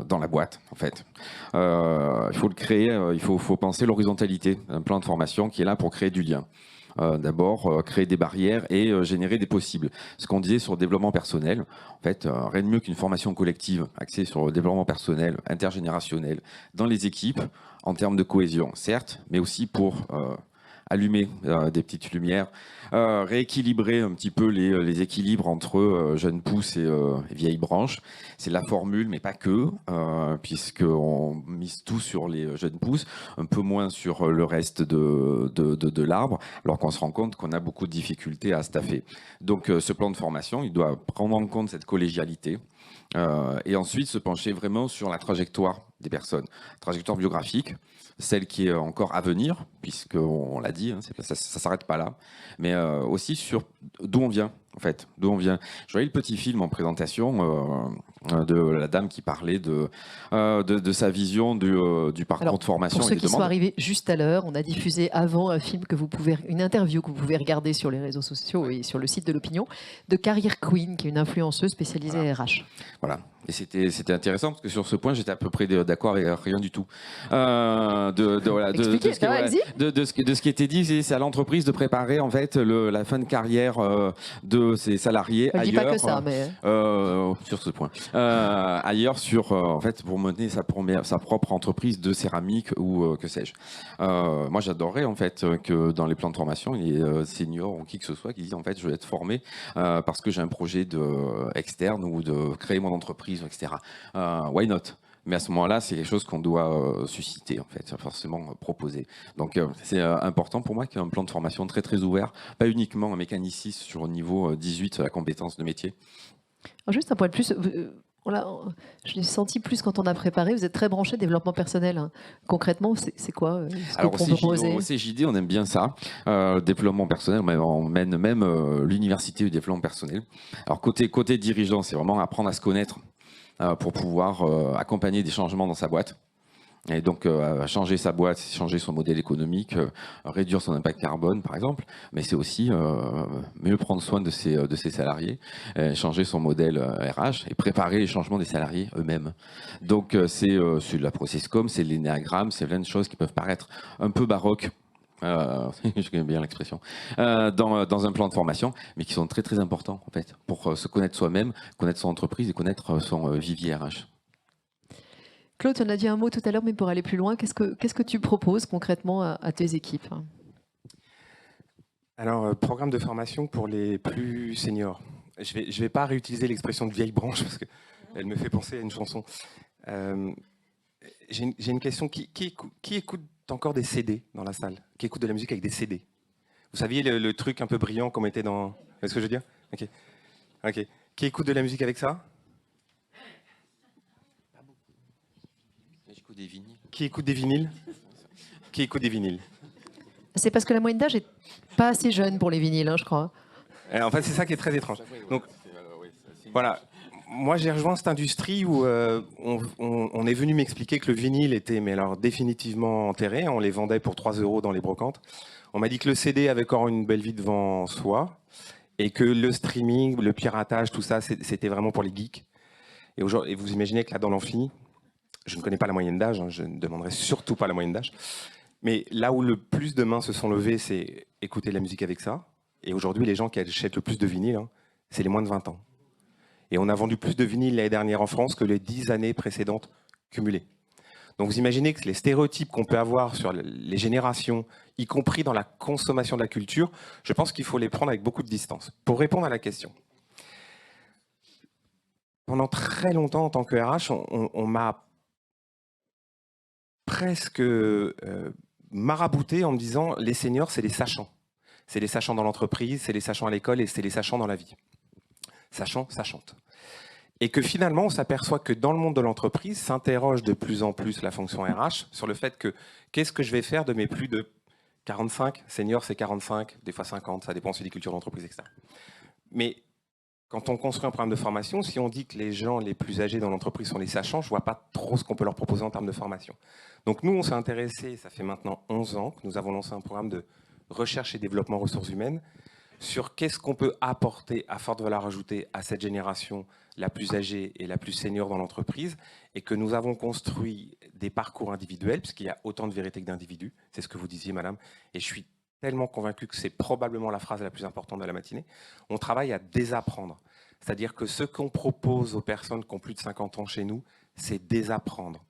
dans la boîte, en fait. Il faut le créer, il faut penser l'horizontalité d'un plan de formation qui est là pour créer du lien. D'abord, créer des barrières et générer des possibles. Ce qu'on disait sur le développement personnel, en fait, rien de mieux qu'une formation collective axée sur le développement personnel, intergénérationnel, dans les équipes, en termes de cohésion, certes, mais aussi pour allumer des petites lumières, rééquilibrer un petit peu les équilibres entre jeunes pousses et vieilles branches. C'est la formule, mais pas que, puisqu'on mise tout sur les jeunes pousses, un peu moins sur le reste de l'arbre, alors qu'on se rend compte qu'on a beaucoup de difficultés à staffer. Donc ce plan de formation, il doit prendre en compte cette collégialité, et ensuite se pencher vraiment sur la trajectoire des personnes, trajectoire biographique, celle qui est encore à venir, puisqu'on l'a dit, hein, ça ne s'arrête pas là, mais aussi sur d'où on vient, en fait, d'où on vient. Je voyais le petit film en présentation de la dame qui parlait de sa vision du parcours de formation. Pour ceux qui sont arrivés juste à l'heure, on a diffusé avant un film une interview que vous pouvez regarder sur les réseaux sociaux et sur le site de l'Opinion, de Career Queen, qui est une influenceuse spécialisée RH. Voilà. Et c'était intéressant parce que sur ce point, j'étais à peu près d'accord avec rien du tout. De ce qui était dit, c'est à l'entreprise de préparer en fait la fin de carrière de ses salariés Elle ailleurs. dit pas que ça, mais sur ce point. Ailleurs, en fait, pour mener sa propre entreprise de céramique ou que sais-je. Moi, j'adorerais en fait que dans les plans de formation, il y ait seniors ou qui que ce soit qui disent en fait, je vais être formé parce que j'ai un projet externe ou de créer mon entreprise, etc. Why not? Mais à ce moment-là, c'est quelque chose qu'on doit susciter, en fait, forcément proposer. Donc, c'est important pour moi qu'il y ait un plan de formation très, très ouvert, pas uniquement un mécaniciste sur le niveau 18, la compétence de métier. Alors, juste un point de plus. Je l'ai senti plus quand on a préparé. Vous êtes très branché développement personnel. Hein. Concrètement, c'est quoi Alors, au CJD, on aime bien ça. Développement personnel, on mène même l'université du développement personnel. Alors, côté dirigeant, c'est vraiment apprendre à se connaître pour pouvoir accompagner des changements dans sa boîte. Et donc, changer sa boîte, changer son modèle économique, réduire son impact carbone, par exemple. Mais c'est aussi mieux prendre soin de ses salariés, changer son modèle RH et préparer les changements des salariés eux-mêmes. Donc, c'est de la processcom, c'est l'énéagramme, c'est plein de choses qui peuvent paraître un peu baroques je connais bien l'expression, dans un plan de formation, mais qui sont très très importants en fait, pour se connaître soi-même, connaître son entreprise et connaître son vivier RH. Claude, on a dit un mot tout à l'heure, mais pour aller plus loin, qu'est-ce que tu proposes concrètement à tes équipes? Alors, programme de formation pour les plus seniors. Je vais pas réutiliser l'expression de vieille branche parce qu'elle me fait penser à une chanson. J'ai une question. Qui écoute encore des CD dans la salle? Qui écoute de la musique avec des CD? Vous saviez le truc un peu brillant qu'on mettait dans... Vous voyez ce que je veux dire? Ok. Qui écoute de la musique avec ça? J'écoute des vinyles. Qui écoute des vinyles? Qui écoute des vinyles? C'est parce que la moyenne d'âge est pas assez jeune pour les vinyles, hein, je crois. En fait, c'est ça qui est très étrange. Donc, voilà. Moi, j'ai rejoint cette industrie où on est venu m'expliquer que le vinyle était, mais alors définitivement enterré. On les vendait pour 3 € dans les brocantes. On m'a dit que le CD avait encore une belle vie devant soi et que le streaming, le piratage, tout ça, c'était vraiment pour les geeks. Et vous imaginez que là, dans l'amphi, je ne connais pas la moyenne d'âge, hein, je ne demanderai surtout pas la moyenne d'âge, mais là où le plus de mains se sont levées, c'est écouter la musique avec ça. Et aujourd'hui, les gens qui achètent le plus de vinyle, hein, c'est les moins de 20 ans. Et on a vendu plus de vinyles l'année dernière en France que les 10 années précédentes cumulées. Donc vous imaginez que les stéréotypes qu'on peut avoir sur les générations, y compris dans la consommation de la culture, je pense qu'il faut les prendre avec beaucoup de distance. Pour répondre à la question, pendant très longtemps en tant que RH, on m'a presque marabouté en me disant les seniors, c'est les sachants. C'est les sachants dans l'entreprise, c'est les sachants à l'école et c'est les sachants dans la vie. Sachant, sachante. Et que finalement, on s'aperçoit que dans le monde de l'entreprise, s'interroge de plus en plus la fonction RH sur le fait que qu'est-ce que je vais faire de mes plus de 45, seniors c'est 45, des fois 50, ça dépend aussi des cultures d'entreprise, etc. Mais quand on construit un programme de formation, si on dit que les gens les plus âgés dans l'entreprise sont les sachants, je ne vois pas trop ce qu'on peut leur proposer en termes de formation. Donc nous, on s'est intéressé, ça fait maintenant 11 ans que nous avons lancé un programme de recherche et développement ressources humaines sur qu'est-ce qu'on peut apporter à forte valeur ajoutée à cette génération la plus âgée et la plus senior dans l'entreprise, et que nous avons construit des parcours individuels, puisqu'il y a autant de vérité que d'individus, c'est ce que vous disiez, madame, et je suis tellement convaincu que c'est probablement la phrase la plus importante de la matinée. On travaille à désapprendre, c'est-à-dire que ce qu'on propose aux personnes qui ont plus de 50 ans chez nous, c'est désapprendre.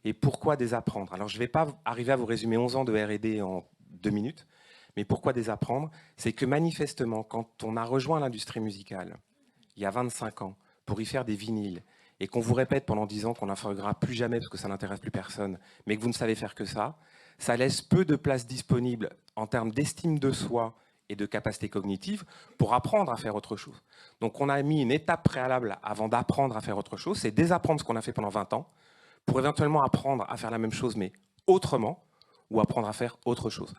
Et pourquoi désapprendre? Alors je ne vais pas arriver à vous résumer 11 ans de R&D en 2 minutes, mais pourquoi désapprendre? C'est que manifestement, quand on a rejoint l'industrie musicale, il y a 25 ans, pour y faire des vinyles, et qu'on vous répète pendant 10 ans qu'on n'en fera plus jamais parce que ça n'intéresse plus personne, mais que vous ne savez faire que ça laisse peu de place disponible en termes d'estime de soi et de capacité cognitive pour apprendre à faire autre chose. Donc on a mis une étape préalable avant d'apprendre à faire autre chose, c'est désapprendre ce qu'on a fait pendant 20 ans, pour éventuellement apprendre à faire la même chose, mais autrement, ou apprendre à faire autre chose.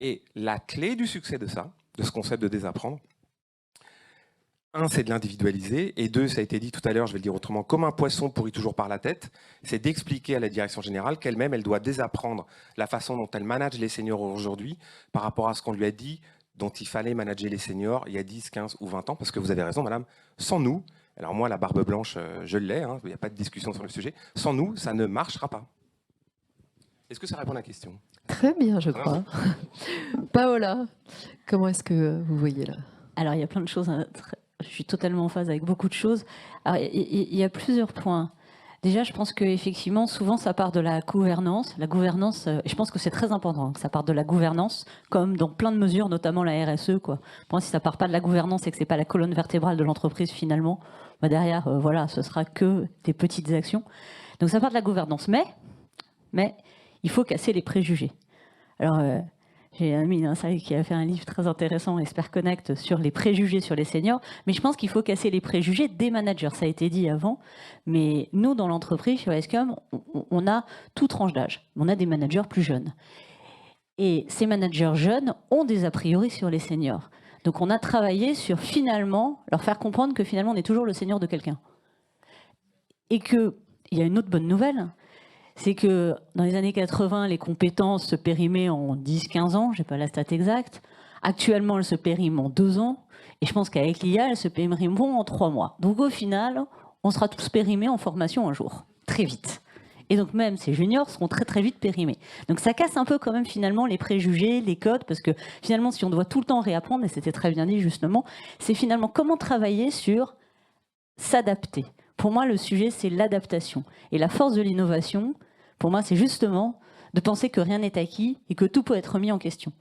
Et la clé du succès de ça, de ce concept de désapprendre, un, c'est de l'individualiser, et deux, ça a été dit tout à l'heure, je vais le dire autrement, comme un poisson pourrit toujours par la tête, c'est d'expliquer à la direction générale qu'elle-même, elle doit désapprendre la façon dont elle manage les seniors aujourd'hui par rapport à ce qu'on lui a dit dont il fallait manager les seniors il y a 10, 15 ou 20 ans, parce que vous avez raison, madame, sans nous, alors moi, la barbe blanche, je l'ai, hein, il n'y a pas de discussion sur le sujet, sans nous, ça ne marchera pas. Est-ce que ça répond à la question? Très bien, je crois. Paola, comment est-ce que vous voyez là? Alors, il y a plein de choses. Je suis totalement en phase avec beaucoup de choses. Alors, il y a plusieurs points. Déjà, je pense qu'effectivement, souvent, ça part de la gouvernance. La gouvernance, je pense que c'est très important que ça parte de la gouvernance, comme dans plein de mesures, notamment la RSE. Pour moi, si ça part pas de la gouvernance et que c'est pas la colonne vertébrale de l'entreprise, finalement, bah derrière, voilà, ce sera que des petites actions. Donc, ça part de la gouvernance. Mais il faut casser les préjugés. Alors, j'ai un ami qui a fait un livre très intéressant, Expert Connect, sur les préjugés sur les seniors. Mais je pense qu'il faut casser les préjugés des managers. Ça a été dit avant. Mais nous, dans l'entreprise, chez Wescom, on a toute tranche d'âge. On a des managers plus jeunes. Et ces managers jeunes ont des a priori sur les seniors. Donc, on a travaillé sur, finalement, leur faire comprendre que, finalement, on est toujours le senior de quelqu'un. Et qu'il y a une autre bonne nouvelle, c'est que dans les années 80, les compétences se périmaient en 10-15 ans, je n'ai pas la stat exacte. Actuellement, elles se périment en 2 ans. Et je pense qu'avec l'IA, elles se périmeront en 3 mois. Donc au final, on sera tous périmés en formation un jour, très vite. Et donc même ces juniors seront très très vite périmés. Donc ça casse un peu quand même finalement les préjugés, les codes, parce que finalement si on doit tout le temps réapprendre, et c'était très bien dit justement, c'est finalement comment travailler sur s'adapter. Pour moi, le sujet, c'est l'adaptation. Et la force de l'innovation, pour moi, c'est justement de penser que rien n'est acquis et que tout peut être remis en question.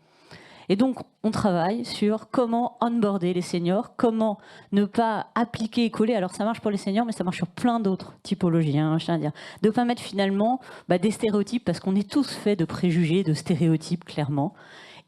Et donc, on travaille sur comment onboarder les seniors, comment ne pas appliquer et coller. Alors, ça marche pour les seniors, mais ça marche sur plein d'autres typologies. Hein, je veux dire. De ne pas mettre finalement des stéréotypes, parce qu'on est tous faits de préjugés, de stéréotypes, clairement.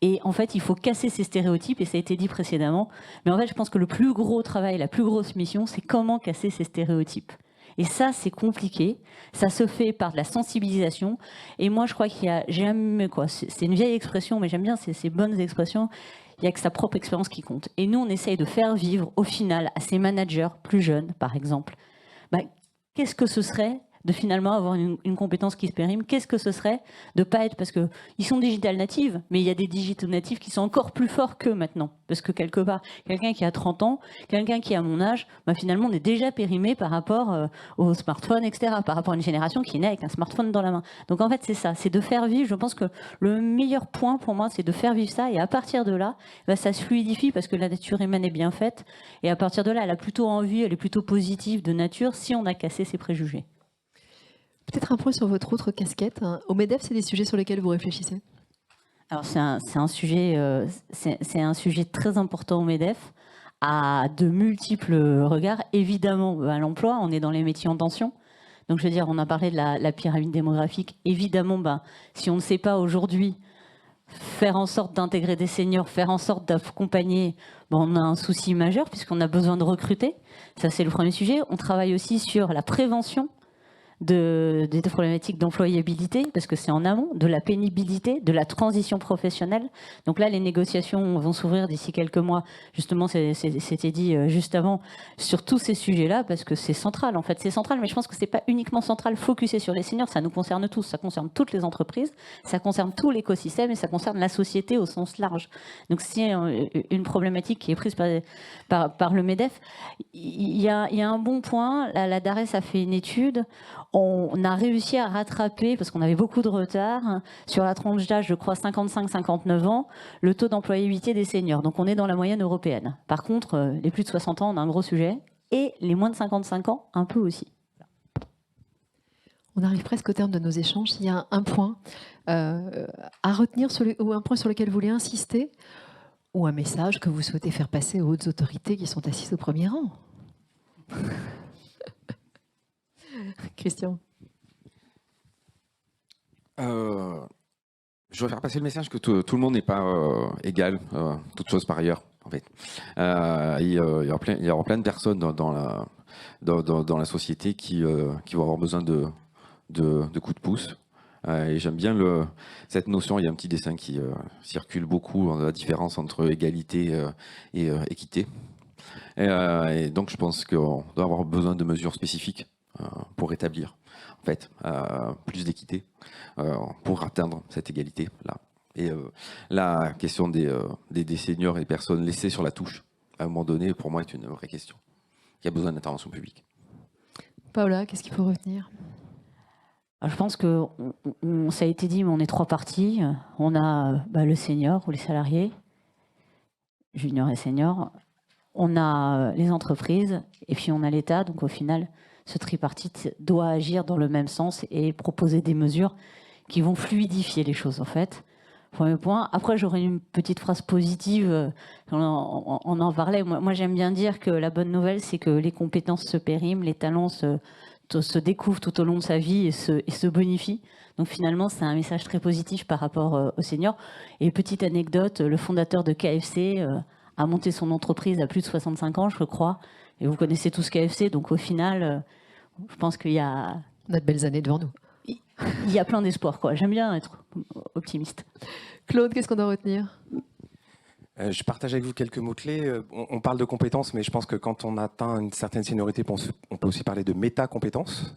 Et en fait, il faut casser ces stéréotypes, et ça a été dit précédemment. Mais en fait, je pense que le plus gros travail, la plus grosse mission, c'est comment casser ces stéréotypes. Et ça, c'est compliqué. Ça se fait par de la sensibilisation. Et moi, je crois qu'il y a jamais quoi. C'est une vieille expression, mais j'aime bien ces bonnes expressions. Il n'y a que sa propre expérience qui compte. Et nous, on essaye de faire vivre, au final, à ces managers plus jeunes, par exemple, qu'est-ce que ce serait de finalement avoir une compétence qui se périme. Qu'est-ce que ce serait de pas être, parce qu'ils sont digital natives, mais il y a des digital natives qui sont encore plus forts qu'eux maintenant. Parce que quelque part, quelqu'un qui a 30 ans, quelqu'un qui a mon âge, finalement on est déjà périmé par rapport au smartphone, etc., par rapport à une génération qui est née avec un smartphone dans la main. Donc en fait c'est ça, c'est de faire vivre, je pense que le meilleur point pour moi c'est de faire vivre ça, et à partir de là, ça se fluidifie parce que la nature humaine est bien faite, et à partir de là elle a plutôt envie, elle est plutôt positive de nature si on a cassé ses préjugés. Peut-être un point sur votre autre casquette. Au MEDEF, c'est des sujets sur lesquels vous réfléchissez? Alors c'est un sujet très important au MEDEF, à de multiples regards. Évidemment, à l'emploi, on est dans les métiers en tension. Donc je veux dire, on a parlé de la pyramide démographique. Évidemment, si on ne sait pas aujourd'hui faire en sorte d'intégrer des seniors, faire en sorte d'accompagner, on a un souci majeur puisqu'on a besoin de recruter. Ça, c'est le premier sujet. On travaille aussi sur la prévention des problématiques d'employabilité, parce que c'est en amont, de la pénibilité, de la transition professionnelle. Donc là, les négociations vont s'ouvrir d'ici quelques mois. Justement, c'était dit juste avant, sur tous ces sujets-là, parce que c'est central. En fait, c'est central, mais je pense que c'est pas uniquement central, focusé sur les seniors. Ça nous concerne tous. Ça concerne toutes les entreprises, ça concerne tout l'écosystème et ça concerne la société au sens large. Donc c'est une problématique qui est prise par le MEDEF. Il y a un bon point. La DARES a fait une étude. On a réussi à rattraper, parce qu'on avait beaucoup de retard, sur la tranche d'âge, je crois, 55-59 ans, le taux d'employabilité des seniors. Donc on est dans la moyenne européenne. Par contre, les plus de 60 ans, on a un gros sujet. Et les moins de 55 ans, un peu aussi. On arrive presque au terme de nos échanges. Il y a un point à retenir, ou un point sur lequel vous voulez insister, ou un message que vous souhaitez faire passer aux hautes autorités qui sont assises au premier rang. Christian. Je veux faire passer le message que tout le monde n'est pas égal, toute chose par ailleurs, en fait. Il y aura plein de personnes dans la société qui vont avoir besoin de coups de pouce. Et j'aime bien cette notion. Il y a un petit dessin qui circule beaucoup, la différence entre égalité et équité. Et donc je pense qu'on doit avoir besoin de mesures spécifiques pour rétablir en fait plus d'équité pour atteindre cette égalité là. Et la question des seniors et des personnes laissées sur la touche à un moment donné, pour moi, est une vraie question qui a besoin d'intervention publique. Paola, qu'est-ce qu'il faut retenir? Je pense que ça a été dit, mais on est trois parties. On a le senior ou les salariés, juniors et seniors. On a les entreprises et puis on a l'État. Donc au final, ce tripartite doit agir dans le même sens et proposer des mesures qui vont fluidifier les choses, en fait. Premier point. Après, j'aurais une petite phrase positive. On en parlait. Moi, j'aime bien dire que la bonne nouvelle, c'est que les compétences se périment, les talents se découvrent tout au long de sa vie et se bonifient. Donc finalement, c'est un message très positif par rapport aux seniors. Et petite anecdote, le fondateur de KFC a monté son entreprise à plus de 65 ans, je crois. Et vous connaissez tous KFC, donc au final, je pense qu'il y a... On a de belles années devant nous. Il y a plein d'espoir, quoi. J'aime bien être optimiste. Claude, qu'est-ce qu'on doit retenir? Je partage avec vous quelques mots-clés. On parle de compétences, mais je pense que quand on atteint une certaine seniorité, on peut aussi parler de méta-compétences.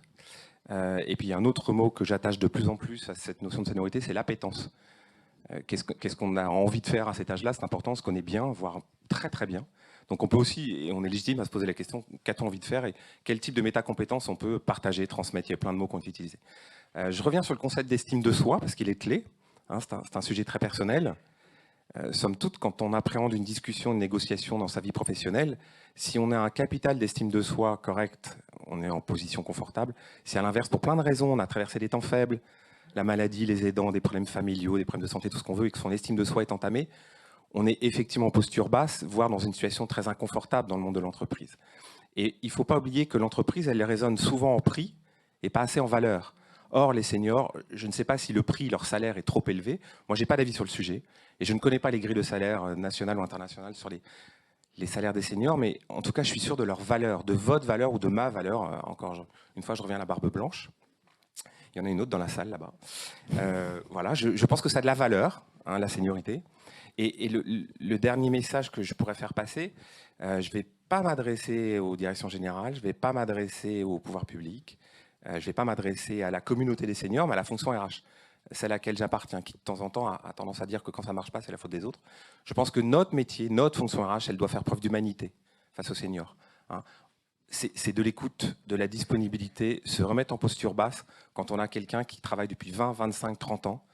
Et puis il y a un autre mot que j'attache de plus en plus à cette notion de seniorité, c'est l'appétence. Qu'est-ce qu'on a envie de faire à cet âge-là? C'est important, on se connaît bien, voire très très bien. Donc on peut aussi, et on est légitime à se poser la question, qu'a-t-on envie de faire et quel type de méta-compétences on peut partager, transmettre? Il y a plein de mots qui ont été utilisés. Je reviens sur le concept d'estime de soi, parce qu'il est clé. Hein, c'est un sujet très personnel. Somme toute, quand on appréhende une discussion, une négociation dans sa vie professionnelle, si on a un capital d'estime de soi correct, on est en position confortable. Si à l'inverse, pour plein de raisons, on a traversé des temps faibles, la maladie, les aidants, des problèmes familiaux, des problèmes de santé, tout ce qu'on veut, et que son estime de soi est entamée, on est effectivement en posture basse, voire dans une situation très inconfortable dans le monde de l'entreprise. Et il ne faut pas oublier que l'entreprise, elle résonne souvent en prix et pas assez en valeur. Or, les seniors, je ne sais pas si le prix, leur salaire est trop élevé. Moi, je n'ai pas d'avis sur le sujet. Et je ne connais pas les grilles de salaire nationales ou internationales sur les salaires des seniors. Mais en tout cas, je suis sûr de leur valeur, de votre valeur ou de ma valeur. Encore une fois, je reviens à la barbe blanche. Il y en a une autre dans la salle, là-bas. Voilà, je pense que ça a de la valeur, hein, la seniorité. Et le dernier message que je pourrais faire passer, je ne vais pas m'adresser aux directions générales, je ne vais pas m'adresser au pouvoir public, je ne vais pas m'adresser à la communauté des seniors, mais à la fonction RH, celle à laquelle j'appartiens, qui de temps en temps a tendance à dire que quand ça ne marche pas, c'est la faute des autres. Je pense que notre métier, notre fonction RH, elle doit faire preuve d'humanité face aux seniors. Hein. C'est de l'écoute, de la disponibilité, se remettre en posture basse quand on a quelqu'un qui travaille depuis 20, 25, 30 ans,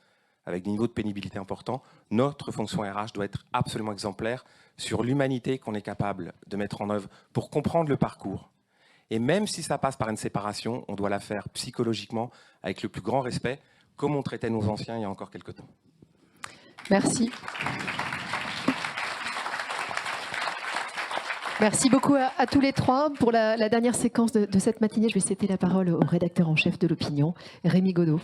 avec des niveaux de pénibilité importants. Notre fonction RH doit être absolument exemplaire sur l'humanité qu'on est capable de mettre en œuvre pour comprendre le parcours. Et même si ça passe par une séparation, on doit la faire psychologiquement avec le plus grand respect, comme on traitait nos anciens il y a encore quelques temps. Merci. Merci beaucoup à tous les trois. Pour la dernière séquence de cette matinée, je vais céder la parole au rédacteur en chef de l'Opinion, Rémi Godot.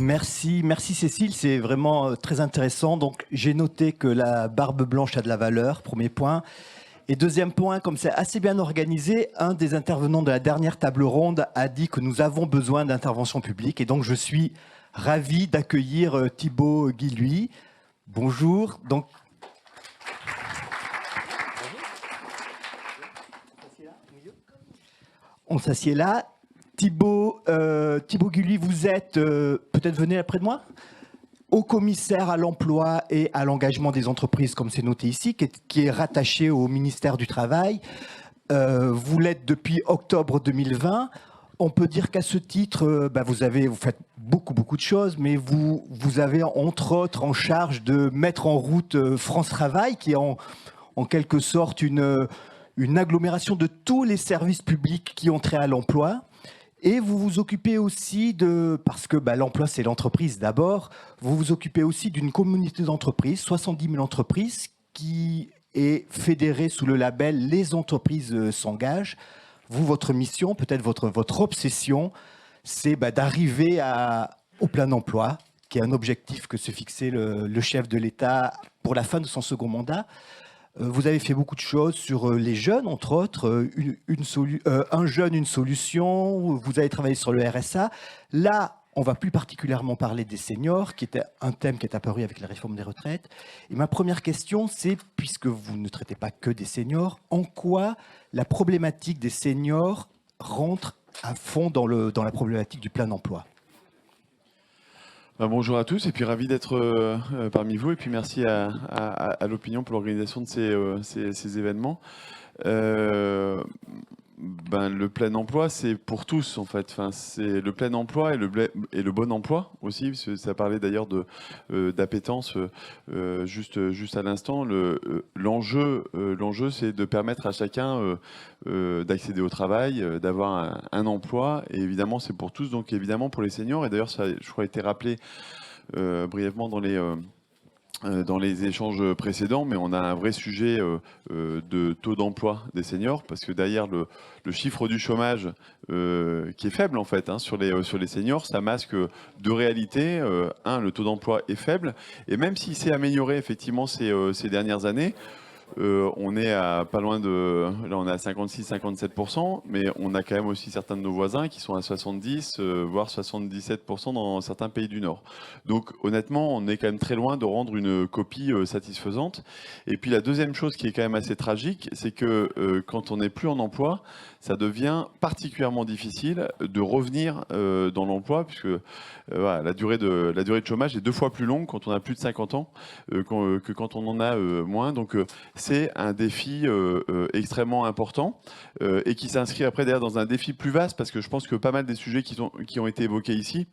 Merci Cécile, c'est vraiment très intéressant. Donc j'ai noté que la barbe blanche a de la valeur, premier point. Et deuxième point, comme c'est assez bien organisé, un des intervenants de la dernière table ronde a dit que nous avons besoin d'intervention publique. Et donc je suis ravi d'accueillir Thibaut Guilhuy. Bonjour. Donc, on s'assied là. Thibaut Guilhuy, vous êtes, peut-être venez après de moi, haut commissaire à l'emploi et à l'engagement des entreprises, comme c'est noté ici, qui est rattaché au ministère du Travail. Vous l'êtes depuis octobre 2020. On peut dire qu'à ce titre, vous faites beaucoup de choses, mais vous avez entre autres en charge de mettre en route France Travail, qui est en quelque sorte une agglomération de tous les services publics qui ont trait à l'emploi. Et vous vous occupez aussi parce que l'emploi c'est l'entreprise d'abord, vous vous occupez aussi d'une communauté d'entreprises, 70 000 entreprises, qui est fédérée sous le label Les entreprises s'engagent. Vous, votre mission, peut-être votre obsession, c'est d'arriver au plein emploi, qui est un objectif que se fixait le chef de l'État pour la fin de son second mandat. Vous avez fait beaucoup de choses sur les jeunes, entre autres, un jeune, une solution, vous avez travaillé sur le RSA. Là, on va plus particulièrement parler des seniors, qui était un thème qui est apparu avec la réforme des retraites. Et ma première question, c'est, puisque vous ne traitez pas que des seniors, en quoi la problématique des seniors rentre à fond dans la problématique du plein emploi ? Bonjour à tous et puis ravi d'être parmi vous et puis merci à l'Opinion pour l'organisation de ces événements. Le plein emploi, c'est pour tous en fait. Enfin, c'est le plein emploi et le bon emploi aussi. Parce que ça parlait d'ailleurs d'appétence juste à l'instant. L'enjeu, c'est de permettre à chacun d'accéder au travail, d'avoir un emploi. Et évidemment, c'est pour tous. Donc évidemment pour les seniors. Et d'ailleurs, ça, je crois, a été rappelé brièvement dans les échanges précédents, mais on a un vrai sujet de taux d'emploi des seniors, parce que derrière le chiffre du chômage qui est faible en fait sur les seniors, ça masque deux réalités. Le taux d'emploi est faible, et même s'il s'est amélioré effectivement ces dernières années, on est à pas loin de... Là, on est à 56-57%, mais on a quand même aussi certains de nos voisins qui sont à 70, voire 77% dans certains pays du Nord. Donc, honnêtement, on est quand même très loin de rendre une copie satisfaisante. Et puis, la deuxième chose qui est quand même assez tragique, c'est que quand on n'est plus en emploi, ça devient particulièrement difficile de revenir dans l'emploi, puisque voilà, la durée de chômage est 2 fois plus longue quand on a plus de 50 ans que quand on en a moins. Donc c'est un défi extrêmement important et qui s'inscrit après derrière dans un défi plus vaste, parce que je pense que pas mal des sujets qui ont été évoqués ici,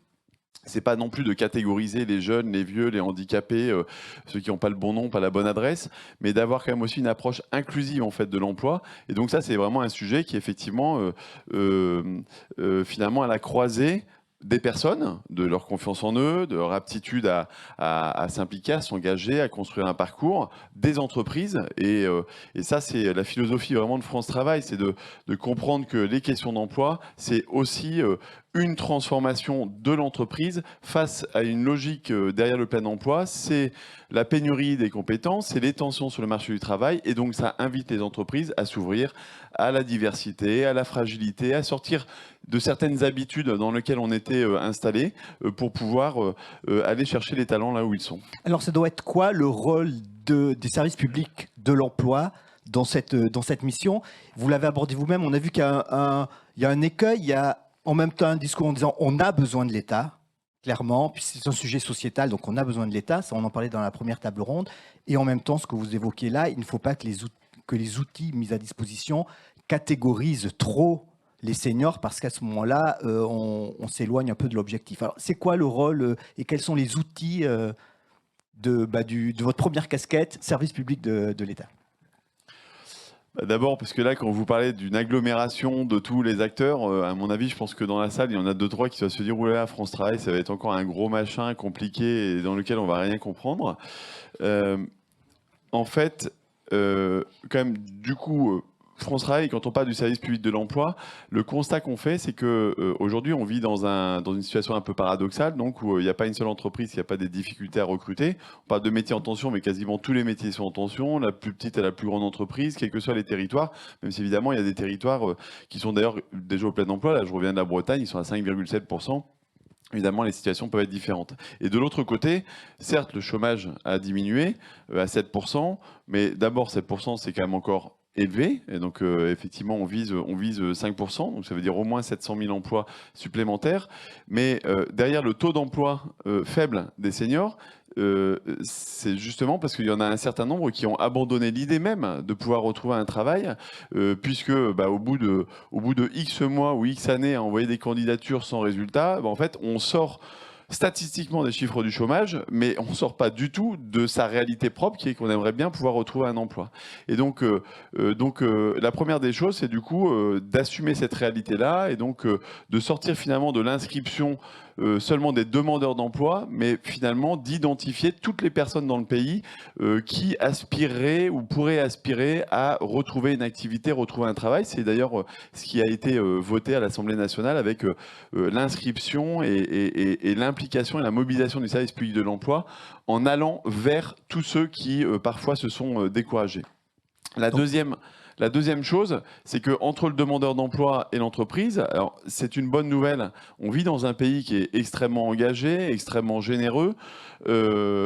c'est pas non plus de catégoriser les jeunes, les vieux, les handicapés, ceux qui n'ont pas le bon nom, pas la bonne adresse, mais d'avoir quand même aussi une approche inclusive en fait de l'emploi. Et donc ça, c'est vraiment un sujet qui effectivement, finalement, à la croisée des personnes, de leur confiance en eux, de leur aptitude à s'impliquer, à s'engager, à construire un parcours, des entreprises. Et ça, c'est la philosophie vraiment de France Travail, c'est de comprendre que les questions d'emploi, c'est aussi une transformation de l'entreprise face à une logique derrière le plein emploi. C'est la pénurie des compétences, c'est les tensions sur le marché du travail. Et donc, ça invite les entreprises à s'ouvrir à la diversité, à la fragilité, à sortir de certaines habitudes dans lesquelles on était installé pour pouvoir aller chercher les talents là où ils sont. Alors, ça doit être quoi le rôle des services publics de l'emploi dans cette mission? Vous l'avez abordé vous-même, on a vu qu'il y a un écueil, il y a en même temps un discours en disant on a besoin de l'État, clairement, puis c'est un sujet sociétal, donc on a besoin de l'État, ça on en parlait dans la première table ronde, et en même temps, ce que vous évoquez là, il ne faut pas que les outils mis à disposition catégorisent trop les seniors, parce qu'à ce moment-là, on s'éloigne un peu de l'objectif. Alors, c'est quoi le rôle et quels sont les outils de votre première casquette, service public de l'État? D'abord, parce que là, quand vous parlez d'une agglomération de tous les acteurs, à mon avis, je pense que dans la salle, il y en a 2-3 qui vont se dire « Oula, France Travail, ça va être encore un gros machin compliqué et dans lequel on va rien comprendre ». En fait, quand même, du coup... France Travail, quand on parle du service public de l'emploi, le constat qu'on fait, c'est qu'aujourd'hui, on vit dans une situation un peu paradoxale, donc où il n'y a pas une seule entreprise, il n'y a pas des difficultés à recruter. On parle de métiers en tension, mais quasiment tous les métiers sont en tension, la plus petite et la plus grande entreprise, quels que soient les territoires, même si évidemment, il y a des territoires qui sont d'ailleurs déjà au plein emploi. Là, je reviens de la Bretagne, ils sont à 5,7%. Évidemment, les situations peuvent être différentes. Et de l'autre côté, certes, le chômage a diminué à 7%, mais d'abord, 7%, c'est quand même encore élevé, et donc effectivement on vise 5%, donc ça veut dire au moins 700 000 emplois supplémentaires, mais derrière le taux d'emploi faible des seniors, c'est justement parce qu'il y en a un certain nombre qui ont abandonné l'idée même de pouvoir retrouver un travail, puisque au bout de X mois ou X années à envoyer des candidatures sans résultat, en fait on sort statistiquement des chiffres du chômage, mais on ne sort pas du tout de sa réalité propre, qui est qu'on aimerait bien pouvoir retrouver un emploi. Et donc la première des choses, c'est du coup d'assumer cette réalité-là, et donc de sortir finalement de l'inscription seulement des demandeurs d'emploi, mais finalement d'identifier toutes les personnes dans le pays qui aspireraient ou pourraient aspirer à retrouver une activité, retrouver un travail. C'est d'ailleurs ce qui a été voté à l'Assemblée nationale avec l'inscription et l'implication et la mobilisation du service public de l'emploi en allant vers tous ceux qui parfois se sont découragés. La deuxième chose, c'est qu'entre le demandeur d'emploi et l'entreprise, alors c'est une bonne nouvelle, on vit dans un pays qui est extrêmement engagé, extrêmement généreux,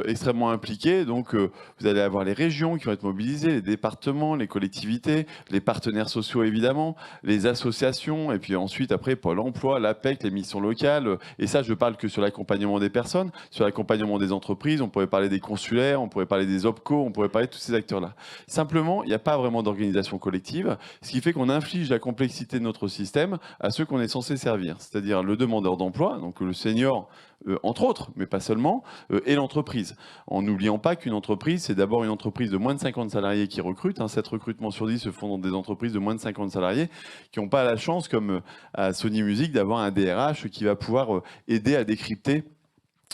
extrêmement impliqué. Donc vous allez avoir les régions qui vont être mobilisées, les départements, les collectivités, les partenaires sociaux évidemment, les associations, et puis ensuite après Pôle emploi, l'APEC, les missions locales. Et ça, je parle que sur l'accompagnement des personnes, sur l'accompagnement des entreprises, on pourrait parler des consulaires, on pourrait parler des OPCO, on pourrait parler de tous ces acteurs-là. Simplement, il n'y a pas vraiment d'organisation collective, ce qui fait qu'on inflige la complexité de notre système à ceux qu'on est censé servir, c'est-à-dire le demandeur d'emploi, donc le senior, entre autres, mais pas seulement, et l'entreprise. En n'oubliant pas qu'une entreprise, c'est d'abord une entreprise de moins de 50 salariés qui recrute. 7 recrutements sur 10 se font dans des entreprises de moins de 50 salariés qui n'ont pas la chance, comme à Sony Music, d'avoir un DRH qui va pouvoir aider à décrypter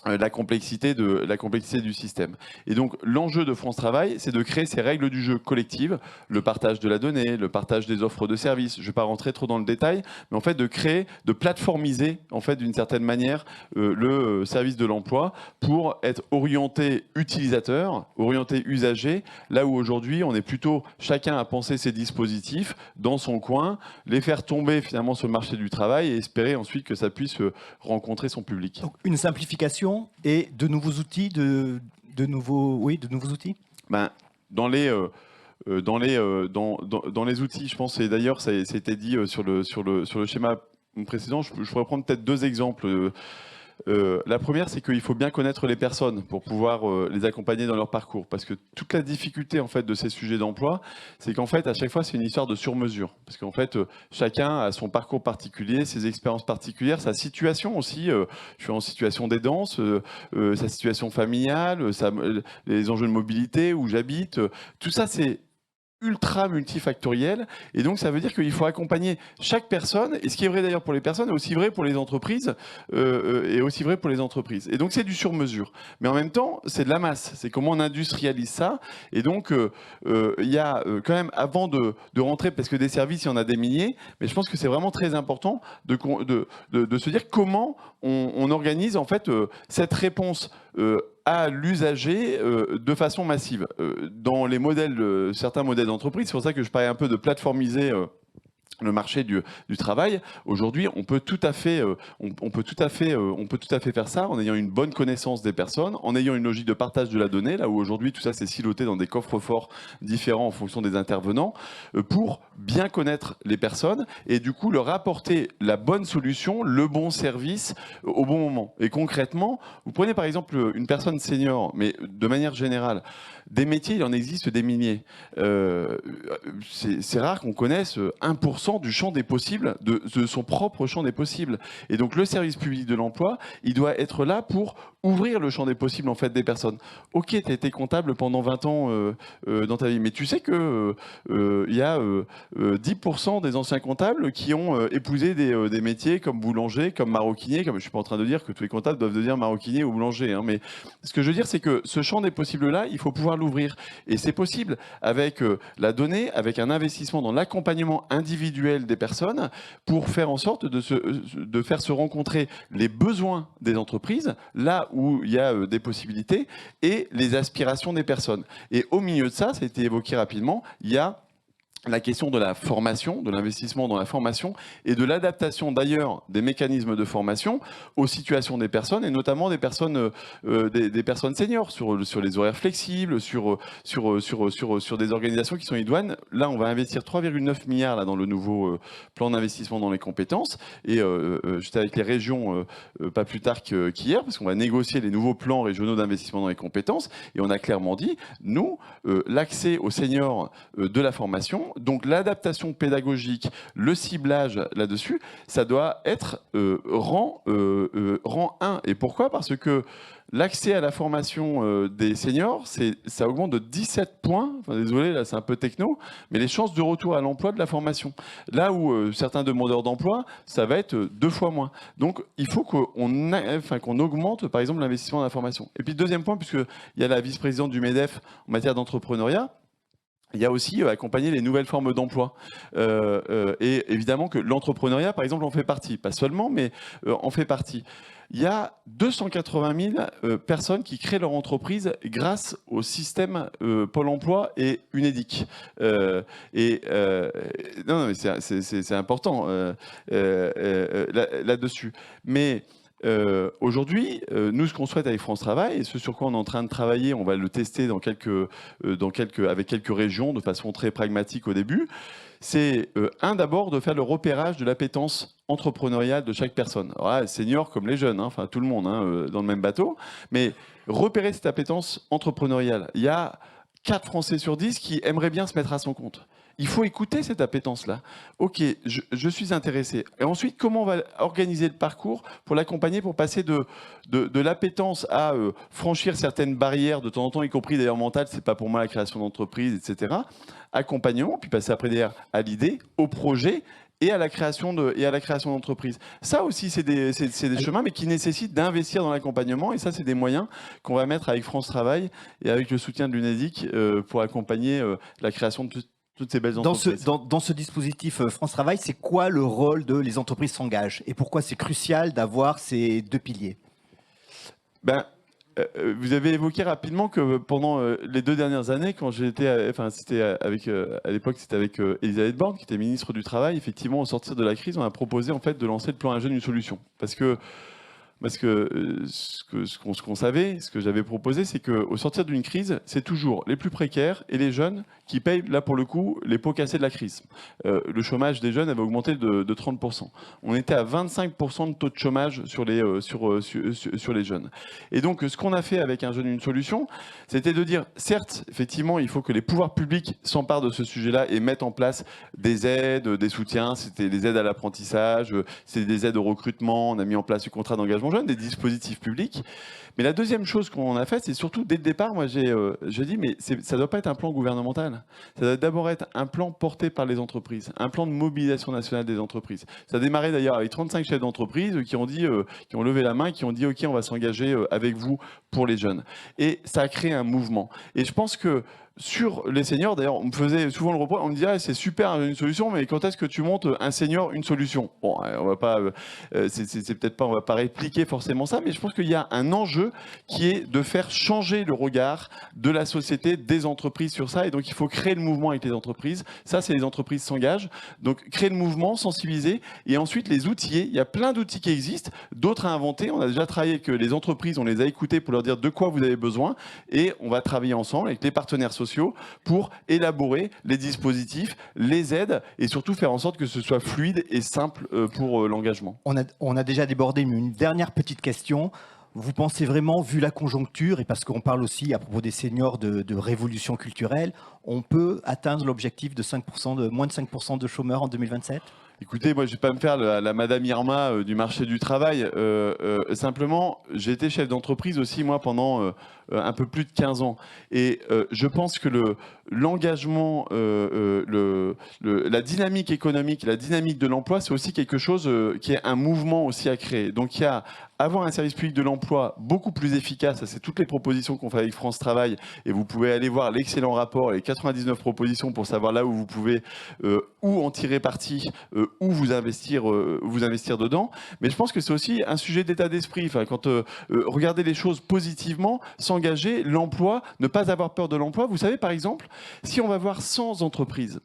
la complexité du système. Et donc l'enjeu de France Travail, c'est de créer ces règles du jeu collectives, le partage de la donnée, le partage des offres de services. Je ne vais pas rentrer trop dans le détail, mais en fait de créer, de plateformiser en fait d'une certaine manière le service de l'emploi pour être orienté utilisateur, orienté usager, là où aujourd'hui on est plutôt chacun à penser ses dispositifs dans son coin, les faire tomber finalement sur le marché du travail et espérer ensuite que ça puisse rencontrer son public. Donc, une simplification et de nouveaux outils, de nouveaux outils. Ben, dans les outils, je pense, et d'ailleurs ça a été dit sur le schéma précédent, je pourrais prendre peut-être deux exemples. La première, c'est qu'il faut bien connaître les personnes pour pouvoir les accompagner dans leur parcours. Parce que toute la difficulté en fait, de ces sujets d'emploi, c'est qu'en fait, à chaque fois, c'est une histoire de sur-mesure. Parce qu'en fait, chacun a son parcours particulier, ses expériences particulières, sa situation aussi. Je suis en situation d'aidance, sa situation familiale, les enjeux de mobilité, où j'habite. Tout ça, c'est ultra multifactoriel, et donc ça veut dire qu'il faut accompagner chaque personne, et ce qui est vrai d'ailleurs pour les personnes est aussi vrai pour les entreprises, et donc c'est du sur-mesure, mais en même temps c'est de la masse, c'est comment on industrialise ça, et donc il y a quand même, avant de rentrer, parce que des services il y en a des milliers, mais je pense que c'est vraiment très important de se dire comment on organise en fait cette réponse à l'usager de façon massive. Dans les modèles, certains modèles d'entreprise, c'est pour ça que je parlais un peu de plateformiser le marché du travail. Aujourd'hui, on peut tout à fait faire ça en ayant une bonne connaissance des personnes, en ayant une logique de partage de la donnée, là où aujourd'hui tout ça c'est siloté dans des coffres forts différents en fonction des intervenants, pour bien connaître les personnes et du coup leur apporter la bonne solution, le bon service au bon moment. Et concrètement, vous prenez par exemple une personne senior, mais de manière générale, des métiers, il en existe des milliers. C'est rare qu'on connaisse 1% du champ des possibles, de son propre champ des possibles. Et donc le service public de l'emploi, il doit être là pour ouvrir le champ des possibles en fait des personnes. Ok, tu as été comptable pendant 20 ans dans ta vie, mais tu sais que il y a 10% des anciens comptables qui ont épousé des métiers comme boulanger, comme maroquinier. Comme je suis pas en train de dire que tous les comptables doivent devenir maroquinier ou boulanger, hein, mais ce que je veux dire, c'est que ce champ des possibles-là, il faut pouvoir l'ouvrir. Et c'est possible avec la donnée, avec un investissement dans l'accompagnement individuel des personnes pour faire en sorte de faire se rencontrer les besoins des entreprises, là où il y a des possibilités, et les aspirations des personnes. Et au milieu de ça, ça a été évoqué rapidement, il y a la question de la formation, de l'investissement dans la formation et de l'adaptation d'ailleurs des mécanismes de formation aux situations des personnes et notamment des personnes seniors sur les horaires flexibles, sur des organisations qui sont idoines. Là, on va investir 3,9 milliards là, dans le nouveau plan d'investissement dans les compétences et j'étais avec les régions pas plus tard qu'hier parce qu'on va négocier les nouveaux plans régionaux d'investissement dans les compétences et on a clairement dit, nous, l'accès aux seniors de la formation, donc l'adaptation pédagogique, le ciblage là-dessus, ça doit être rang 1. Et pourquoi ? Parce que l'accès à la formation des seniors, ça augmente de 17 points. Enfin, désolé, là c'est un peu techno, mais les chances de retour à l'emploi de la formation. Là où certains demandeurs d'emploi, ça va être 2 fois moins. Donc il faut qu'on augmente par exemple l'investissement dans la formation. Et puis deuxième point, puisqu'il y a la vice-présidente du MEDEF en matière d'entrepreneuriat, il y a aussi accompagner les nouvelles formes d'emploi. Et évidemment que l'entrepreneuriat, par exemple, en fait partie. Pas seulement, mais en fait partie. Il y a 280 000 personnes qui créent leur entreprise grâce au système Pôle emploi et Unédic. Non, mais c'est important là-dessus. Mais aujourd'hui, nous, ce qu'on souhaite avec France Travail, et ce sur quoi on est en train de travailler, on va le tester avec quelques régions de façon très pragmatique au début, c'est d'abord de faire le repérage de l'appétence entrepreneuriale de chaque personne. Alors là, seniors comme les jeunes, hein, enfin tout le monde dans le même bateau, mais repérer cette appétence entrepreneuriale. Il y a 4 Français sur 10 qui aimeraient bien se mettre à son compte. il faut écouter cette appétence-là. Ok, je suis intéressé. Et ensuite, comment on va organiser le parcours pour l'accompagner, pour passer de l'appétence à franchir certaines barrières, de temps en temps, y compris d'ailleurs mentales, c'est pas pour moi la création d'entreprise, etc. Accompagnement, puis passer après derrière à l'idée, au projet, et à la création d'entreprises. Ça aussi, c'est des chemins, mais qui nécessitent d'investir dans l'accompagnement. Et ça, c'est des moyens qu'on va mettre avec France Travail et avec le soutien de l'UNEDIC pour accompagner la création de toutes ces belles entreprises. Dans ce dispositif France Travail, c'est quoi le rôle de Les entreprises s'engagent et pourquoi c'est crucial d'avoir ces deux piliers? Vous avez évoqué rapidement que pendant les 2 dernières années, quand j'étais, à l'époque, c'était avec Elisabeth Borne, qui était ministre du Travail. Effectivement, au sortir de la crise, on a proposé en fait de lancer le plan Un jeune, une solution, parce que ce qu'on savait, ce que j'avais proposé, c'est qu'au sortir d'une crise, c'est toujours les plus précaires et les jeunes qui payent, là pour le coup, les pots cassés de la crise. Le chômage des jeunes avait augmenté de 30%. On était à 25% de taux de chômage sur les jeunes. Et donc, ce qu'on a fait avec Un jeune, une solution, c'était de dire, certes, effectivement, il faut que les pouvoirs publics s'emparent de ce sujet-là et mettent en place des aides, des soutiens. C'était des aides à l'apprentissage, c'était des aides au recrutement. On a mis en place le contrat d'engagement jeunes, des dispositifs publics. Mais la deuxième chose qu'on a faite, c'est surtout dès le départ, moi j'ai dit, mais ça ne doit pas être un plan gouvernemental. Ça doit d'abord être un plan porté par les entreprises, un plan de mobilisation nationale des entreprises. Ça a démarré d'ailleurs avec 35 chefs d'entreprise qui ont levé la main, qui ont dit, OK, on va s'engager avec vous pour les jeunes. Et ça a créé un mouvement. Et je pense que sur les seniors, d'ailleurs, on me faisait souvent le reproche, on me disait, ah, c'est super une solution, mais quand est-ce que tu montes un senior, une solution? Bon, on va pas, c'est peut-être pas, on va pas répliquer forcément ça, mais je pense qu'il y a un enjeu qui est de faire changer le regard de la société, des entreprises sur ça, et donc il faut créer le mouvement avec les entreprises. Ça, c'est les entreprises s'engagent. Donc créer le mouvement, sensibiliser, et ensuite les outiller. Il y a plein d'outils qui existent, d'autres à inventer. On a déjà travaillé avec les entreprises, on les a écoutés pour leur dire de quoi vous avez besoin, et on va travailler ensemble avec les partenaires sociaux pour élaborer les dispositifs, les aides et surtout faire en sorte que ce soit fluide et simple pour l'engagement. On a déjà débordé, mais une dernière petite question. Vous pensez vraiment, vu la conjoncture, et parce qu'on parle aussi à propos des seniors de révolution culturelle, on peut atteindre l'objectif de moins de 5% de chômeurs en 2027 ? Écoutez, moi je ne vais pas me faire la Madame Irma du marché du travail. Simplement, j'ai été chef d'entreprise aussi, moi, pendant un peu plus de 15 ans. Et je pense que l'engagement, la dynamique économique, la dynamique de l'emploi, c'est aussi quelque chose qui est un mouvement aussi à créer. Donc il y a avoir un service public de l'emploi beaucoup plus efficace, c'est toutes les propositions qu'on fait avec France Travail, et vous pouvez aller voir l'excellent rapport, les 99 propositions pour savoir là où vous pouvez où en tirer parti, où vous investir dedans. Mais je pense que c'est aussi un sujet d'état d'esprit. Enfin, quand regarder les choses positivement, s'engager, l'emploi, ne pas avoir peur de l'emploi. Vous savez, par exemple, si on va voir 100 entreprises,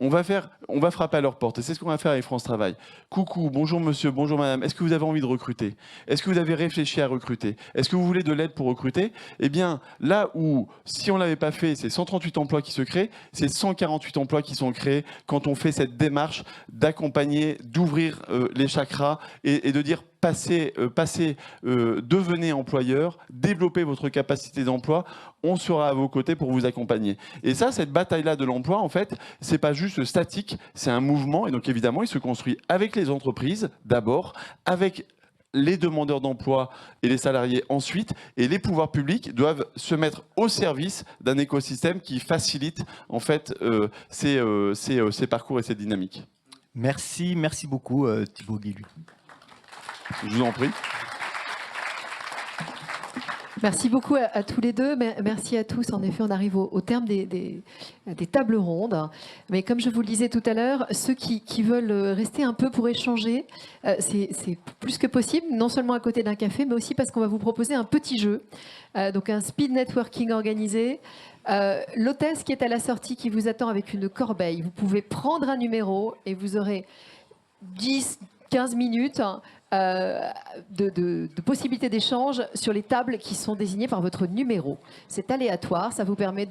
on va frapper à leur porte. Et c'est ce qu'on va faire avec France Travail. Coucou, bonjour monsieur, bonjour madame. Est-ce que vous avez envie de recruter? Est-ce que vous avez réfléchi à recruter? Est-ce que vous voulez de l'aide pour recruter? Eh bien, là où, si on ne l'avait pas fait, c'est 138 emplois qui se créent, c'est 148 emplois qui sont créés quand on fait cette démarche d'accompagner, d'ouvrir les chakras et de dire devenez employeur, développez votre capacité d'emploi, on sera à vos côtés pour vous accompagner. Et ça, cette bataille-là de l'emploi, en fait, c'est pas juste statique, c'est un mouvement. Et donc, évidemment, il se construit avec les entreprises, d'abord, avec les demandeurs d'emploi et les salariés ensuite, et les pouvoirs publics doivent se mettre au service d'un écosystème qui facilite, en fait, ces parcours et cette dynamique. Merci beaucoup, Thibaut Guilluy. Je vous en prie. Merci beaucoup à tous les deux. Merci à tous. En effet, on arrive au terme des tables rondes. Mais comme je vous le disais tout à l'heure, ceux qui veulent rester un peu pour échanger, c'est plus que possible, non seulement à côté d'un café, mais aussi parce qu'on va vous proposer un petit jeu. Donc un speed networking organisé. L'hôtesse qui est à la sortie, qui vous attend avec une corbeille. Vous pouvez prendre un numéro et vous aurez 10-15 minutes de possibilités d'échange sur les tables qui sont désignées par votre numéro. C'est aléatoire, ça vous permet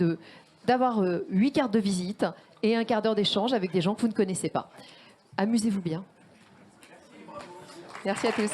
d'avoir 8 cartes de visite et un quart d'heure d'échange avec des gens que vous ne connaissez pas. Amusez-vous bien. Merci à tous.